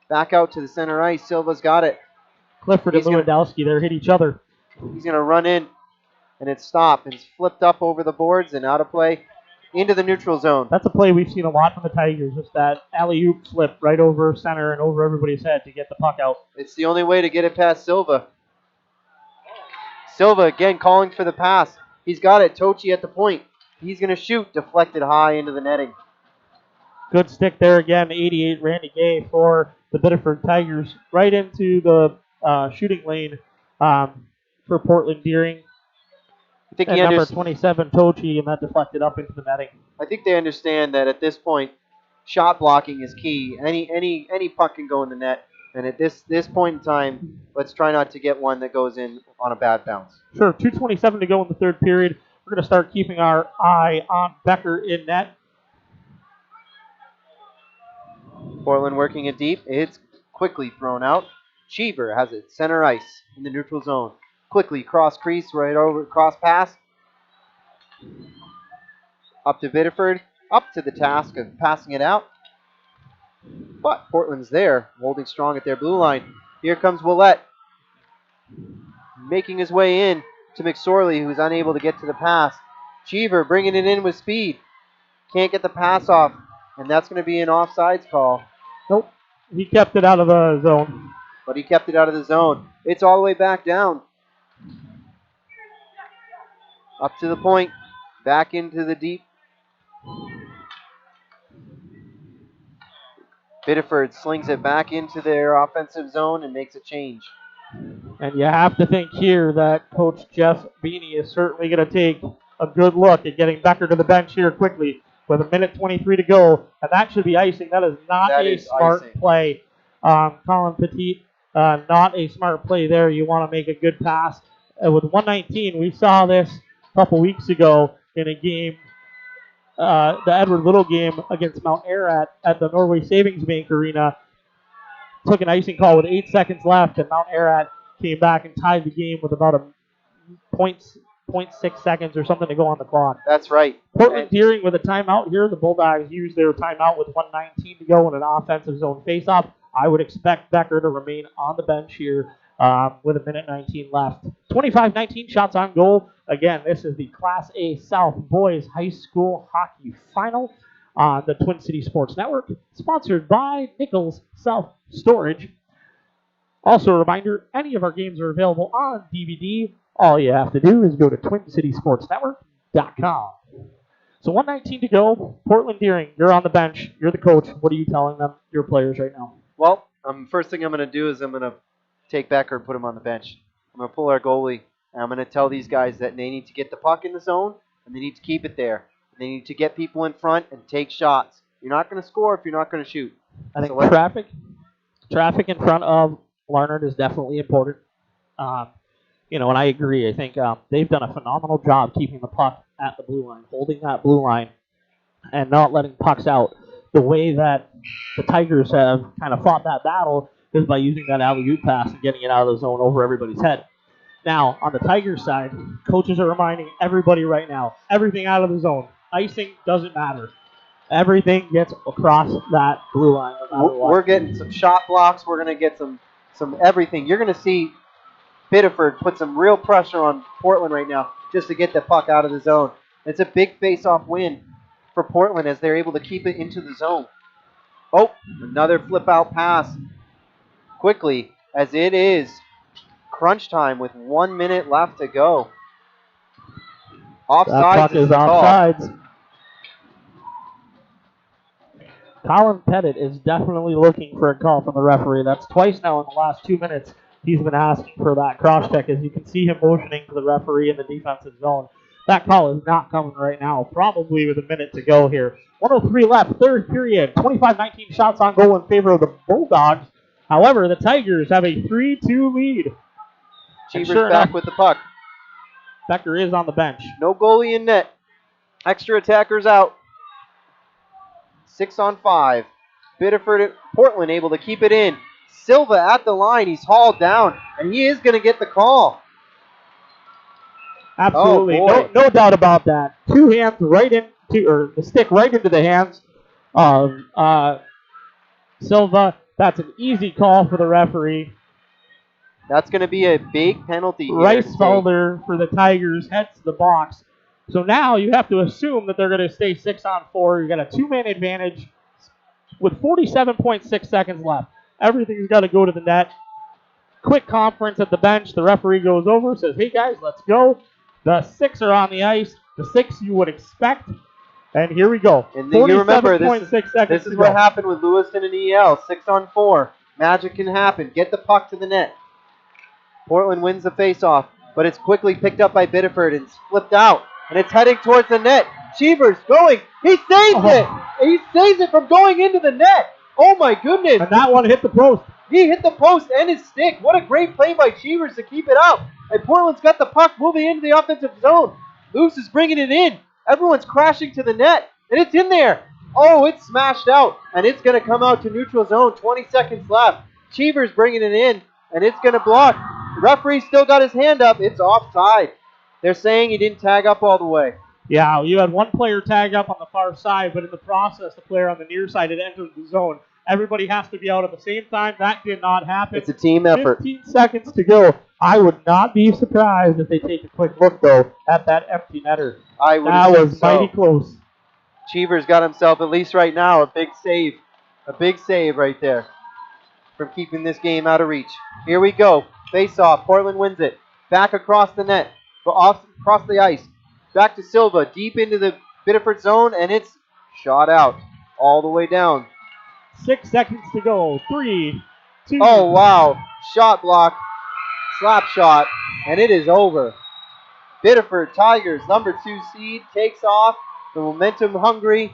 Back out to the center ice, Silva's got it. Clifford and Lewandowski there hit each other. He's going to run in, and it's stopped. It's flipped up over the boards and out of play into the neutral zone. That's a play we've seen a lot from the Tigers, just that alley-oop flip right over center and over everybody's head to get the puck out. It's the only way to get it past Silva. Silva again calling for the pass. He's got it. Tochi at the point. He's going to shoot. Deflected high into the netting. Good stick there again. 88 Randy Gay for the Biddeford Tigers. Right into the shooting lane for Portland Deering. I think and number 27 Tochi, and that deflected up into the netting. I think they understand that at this point, shot blocking is key. Any puck can go in the net. And at this point in time, let's try not to get one that goes in on a bad bounce. Sure, 2:27 to go in the third period. We're going to start keeping our eye on Becker in net. Portland working it deep. It's quickly thrown out. Cheever has it center ice in the neutral zone. Quickly cross crease, right over, cross pass. Up to Biddeford. Up to the task of passing it out. But Portland's there, holding strong at their blue line. Here comes Willette, making his way in to McSorley, who's unable to get to the pass. Cheever bringing it in with speed. Can't get the pass off, and that's going to be an offsides call. Nope, he kept it out of the zone. But he kept it out of the zone. It's all the way back down. Up to the point, back into the deep. Biddeford slings it back into their offensive zone and makes a change. And you have to think here that Coach Jeff Beanie is certainly going to take a good look at getting Becker to the bench here quickly with 1:23 to go. And that should be icing. That is not a smart play. Colin Petit, not a smart play there. You want to make a good pass. With 1:19, we saw this a couple weeks ago in a game the Edward Little game against Mount Ararat at the Norway Savings Bank Arena. Took an icing call with 8 seconds left, and Mount Ararat came back and tied the game with about a 0.6 seconds or something to go on the clock. That's right. Portland Deering with a timeout here. The Bulldogs used their timeout with 1:19 to go in an offensive zone faceoff. I would expect Becker to remain on the bench here with 1:19 left. 25-19 shots on goal. Again, this is the Class A South Boys High School Hockey Final on the Twin City Sports Network, sponsored by Nichols Self Storage. Also a reminder, any of our games are available on DVD. All you have to do is go to TwinCitySportsNetwork.com. So 1:19 to go. Portland Deering, you're on the bench. You're the coach. What are you telling them, your players right now? Well, first thing I'm going to do is I'm going to take Becker and put him on the bench. I'm going to pull our goalie, and I'm going to tell these guys that they need to get the puck in the zone, and they need to keep it there. They need to get people in front and take shots. You're not going to score if you're not going to shoot. I think traffic in front of Larnard is definitely important. And I agree. I think they've done a phenomenal job keeping the puck at the blue line, holding that blue line, and not letting pucks out. The way that the Tigers have kind of fought that battle is by using that alley-oop pass and getting it out of the zone over everybody's head. Now, on the Tigers side, coaches are reminding everybody right now, everything out of the zone. Icing doesn't matter. Everything gets across that blue line. No matter what. We're getting some shot blocks. We're going to get some everything. You're going to see Biddeford put some real pressure on Portland right now just to get the puck out of the zone. It's a big face-off win for Portland as they're able to keep it into the zone. Oh, another flip-out pass quickly as it is crunch time with 1 minute left to go. Offsides. That puck is offsides. Colin Pettit is definitely looking for a call from the referee. That's twice now in the last 2 minutes he's been asking for that cross-check, as you can see him motioning to the referee in the defensive zone. That call is not coming right now, probably with a minute to go here. 1:03 left, third period. 25-19 shots on goal in favor of the Bulldogs. However, the Tigers have a 3-2 lead. Cheever's back with the puck. Becker is on the bench. No goalie in net. Extra attackers out. 6-on-5. Biddeford, Portland able to keep it in. Silva at the line. He's hauled down, and he is going to get the call. Absolutely. Oh, no doubt about that. Two hands right into, or the stick right into the hands of Silva. That's an easy call for the referee. That's going to be a big penalty here. Reisfelder for the Tigers heads to the box. So now you have to assume that they're going to stay 6-on-4. You got a two-man advantage with 47.6 seconds left. Everything's got to go to the net. Quick conference at the bench. The referee goes over, says, hey, guys, let's go. The 6 are on the ice. The 6 you would expect. And here we go. And you remember, this is what go. happened with Lewiston and EL. 6-on-4. Magic can happen. Get the puck to the net. Portland wins the faceoff, but it's quickly picked up by Biddeford and flipped out. And it's heading towards the net. Cheever's going. He saves it. He saves it from going into the net. Oh, my goodness. And that one hit the post. He hit the post and his stick. What a great play by Cheevers to keep it up. And Portland's got the puck moving into the offensive zone. Luce is bringing it in. Everyone's crashing to the net. And it's in there. Oh, it's smashed out. And it's going to come out to neutral zone. 20 seconds left. Cheevers bringing it in. And it's going to block. The referee still got his hand up. It's offside. They're saying he didn't tag up all the way. Yeah, you had one player tag up on the far side, but in the process, the player on the near side had entered the zone. Everybody has to be out at the same time. That did not happen. It's a team effort. 15 seconds to go. I would not be surprised if they take a quick look, though, at that empty netter. That was mighty close. Cheevers got himself, at least right now, a big save. A big save right there from keeping this game out of reach. Here we go. Face off. Portland wins it. Back across the net. Across the ice. Back to Silva. Deep into the Biddeford zone, and it's shot out all the way down. 6 seconds to go. 3, 2. Oh, wow. Shot block. Slap shot. And it is over. Biddeford Tigers, number 2 seed, takes off the momentum-hungry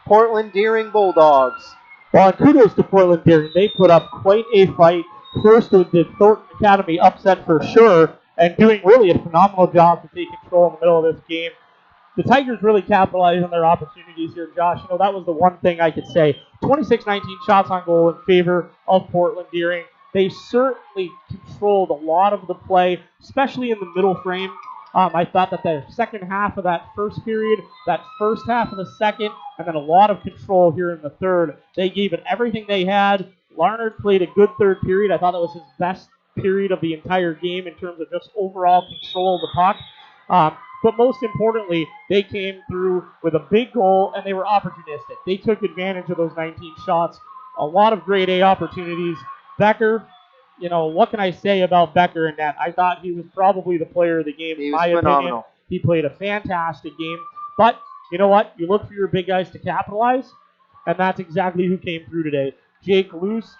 Portland Deering Bulldogs. Well, and kudos to Portland Deering. They put up quite a fight. First with the Thornton Academy upset for sure, and doing really a phenomenal job to take control in the middle of this game. the Tigers really capitalized on their opportunities here, Josh. That was the one thing I could say. 26-19 shots on goal in favor of Portland Deering. They certainly controlled a lot of the play, especially in the middle frame. I thought that the second half of that first period, that first half of the second, and then a lot of control here in the third. They gave it everything they had. Larnard played a good third period. I thought that was his best period of the entire game in terms of just overall control of the puck. But most importantly, they came through with a big goal, and they were opportunistic. They took advantage of those 19 shots. A lot of grade A opportunities. Becker, what can I say about Becker in that? I thought he was probably the player of the game, in my opinion. He played a fantastic game. But you know what? You look for your big guys to capitalize, and that's exactly who came through today. Jake Luce,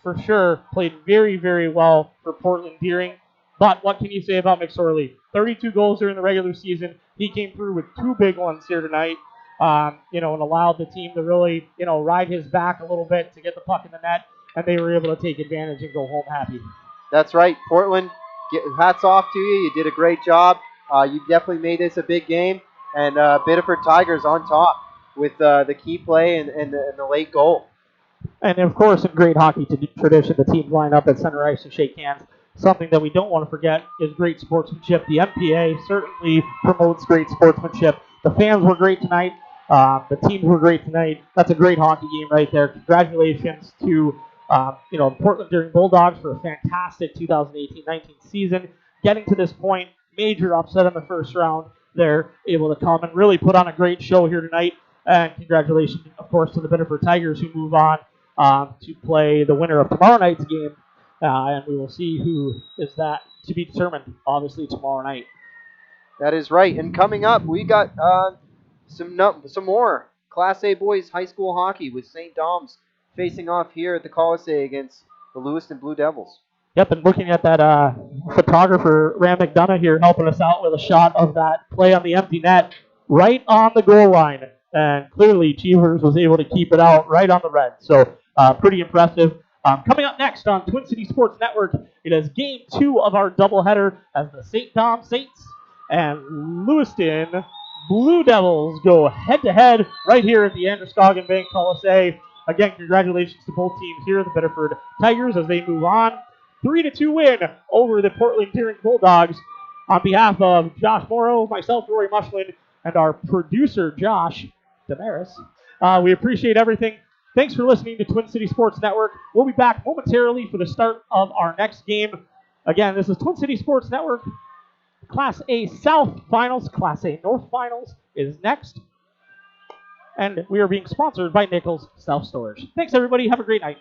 for sure, played very, very well for Portland Deering. But what can you say about McSorley? 32 goals during the regular season. He came through with 2 big ones here tonight, and allowed the team to really, ride his back a little bit to get the puck in the net, and they were able to take advantage and go home happy. That's right. Portland, hats off to you. You did a great job. You definitely made this a big game, and Biddeford Tigers on top with the key play and the late goal. And, of course, in great hockey tradition, the teams line up at center ice to shake hands. Something that we don't want to forget is great sportsmanship. The MPA certainly promotes great sportsmanship. The fans were great tonight. The teams were great tonight. That's a great hockey game right there. Congratulations to Portland Deering Bulldogs for a fantastic 2018-19 season. Getting to this point, major upset in the first round. They're able to come and really put on a great show here tonight. And congratulations, of course, to the Biddeford Tigers who move on to play the winner of tomorrow night's game. And we will see who is that to be determined, obviously, tomorrow night. That is right. And coming up, we got some more Class A boys high school hockey with St. Dom's facing off here at the Colisee against the Lewiston Blue Devils. Yep, and looking at that photographer, Ram McDonough here, helping us out with a shot of that play on the empty net right on the goal line. And clearly, Cheevers was able to keep it out right on the red. So, pretty impressive. Coming up next on Twin City Sports Network, it is Game 2 of our doubleheader as the St. Dom Saints and Lewiston Blue Devils go head-to-head right here at the Androscoggin Bank Colisee. Again, congratulations to both teams here, the Biddeford Tigers, as they move on. 3-2 win over the Portland Deering Bulldogs. On behalf of Josh Morrow, myself, Rory Mushlin, and our producer, Josh Damaris, we appreciate everything. Thanks for listening to Twin City Sports Network. We'll be back momentarily for the start of our next game. Again, this is Twin City Sports Network. Class A South Finals, Class A North Finals is next. And we are being sponsored by Nichols Self-Storage. Thanks, everybody. Have a great night.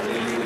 Thank you.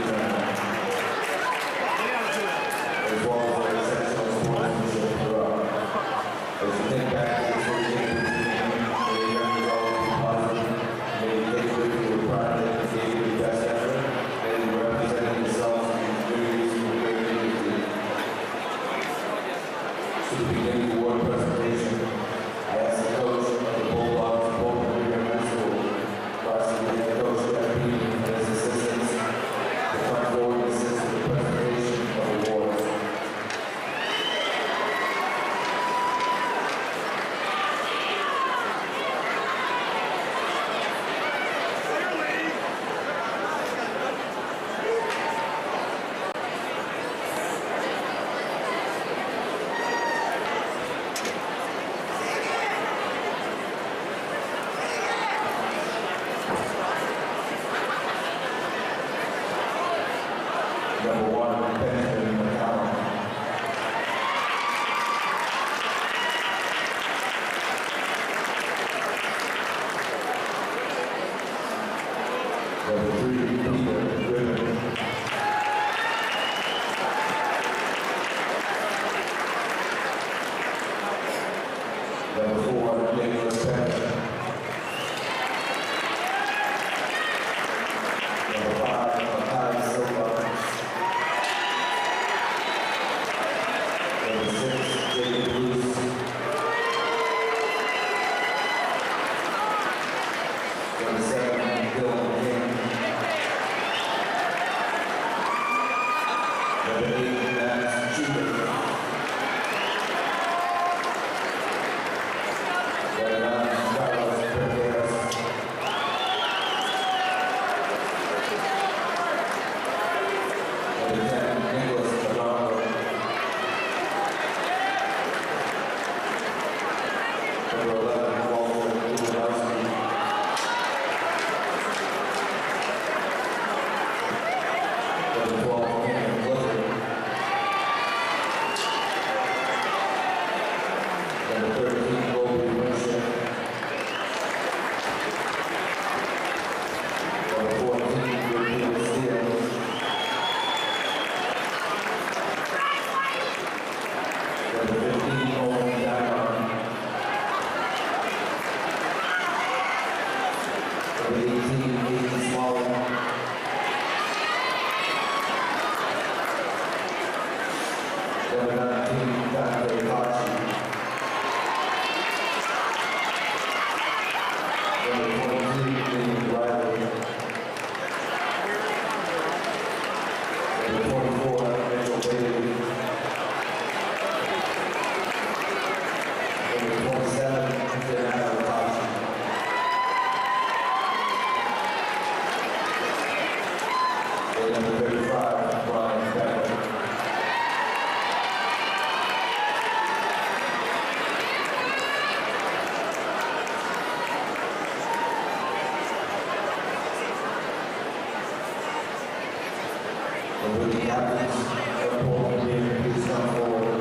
And with the captains of Portland being please come forward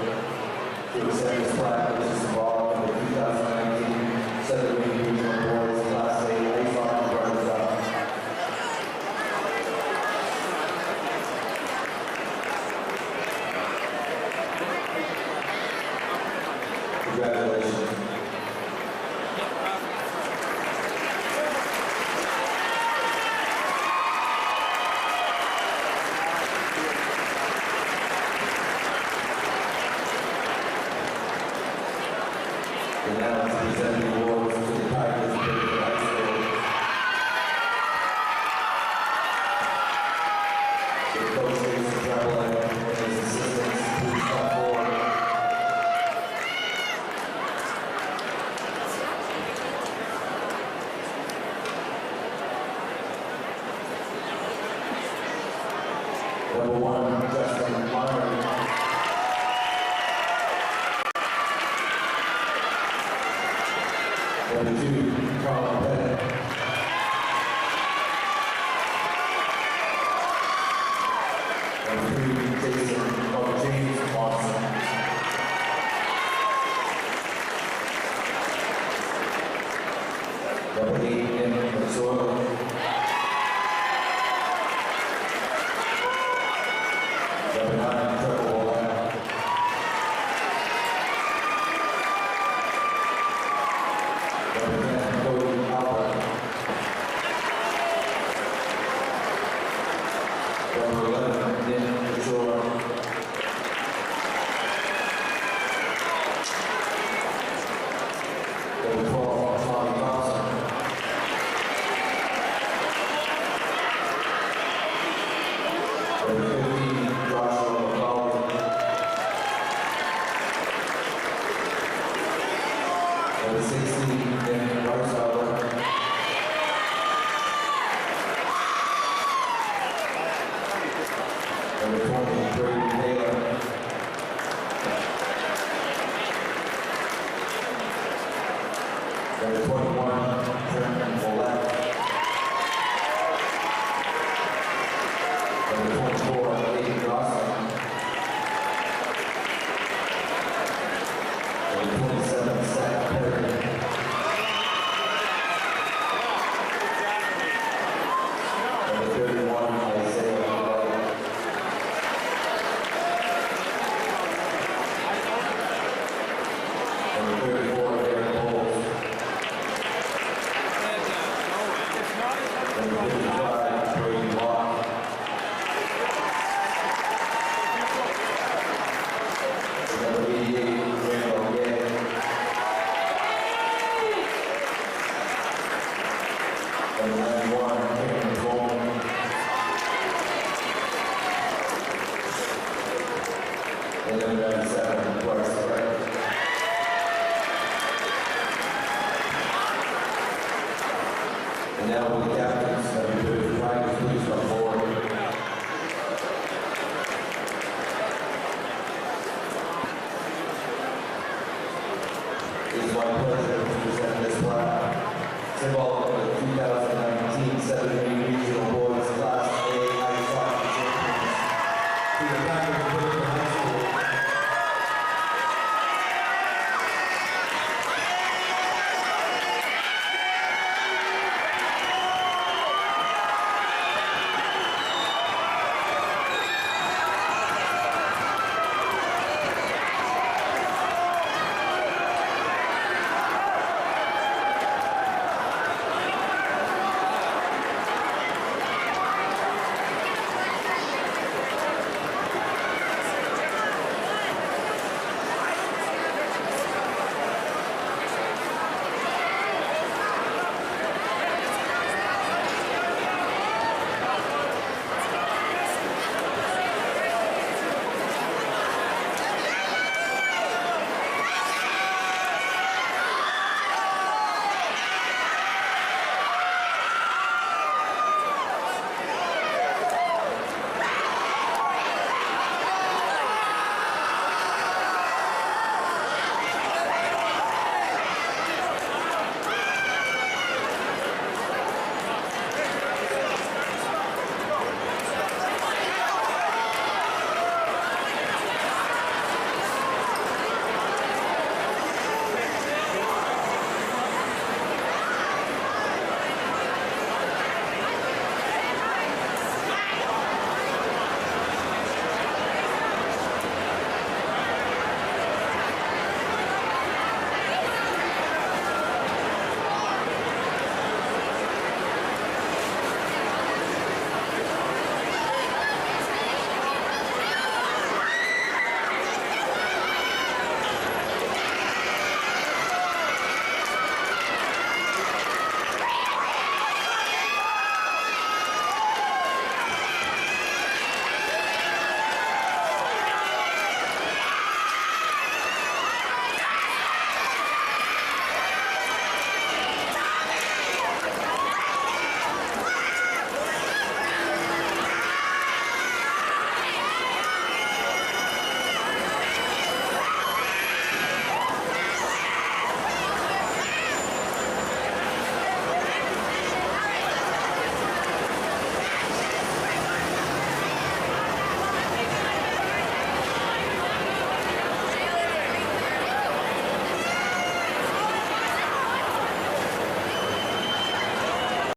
to accept this plaque, which is involved in the 2019 Southern League Regional Boys Class A Ice Hockey Runners Up. Congratulations. And now to present the awards to the Tigers of Biddeford High School. The coach Jason Travelin and his assistants, please come forward. Number 1, Justin Myers. Number 2, Colin Bennett. Number 3, James Watson. Number 8, Nick Mazzola. Number 9, Trevor Wallach. Number 10, Cody Albert. Number 11, Nick Mazzola. Number 12, Tommy Thompson. Number 15, Joshua McCauley. Number 16, Nick Weishauer. Number 20, Brady Taylor. Number 21, Trent Follett. Number 24, Aiden Dawson. Number 27, Zach Perry. Number 31, Isaiah White. Number 34, Eric Bowles. Number 55, Brady Watt. Number 88, Randall Gay. Number 91, Cameron Coleman. And number 97, Bryce Craig. And now will the captains of the Biddeford Tigers please come forward. It is my pleasure to present this plaque, symbol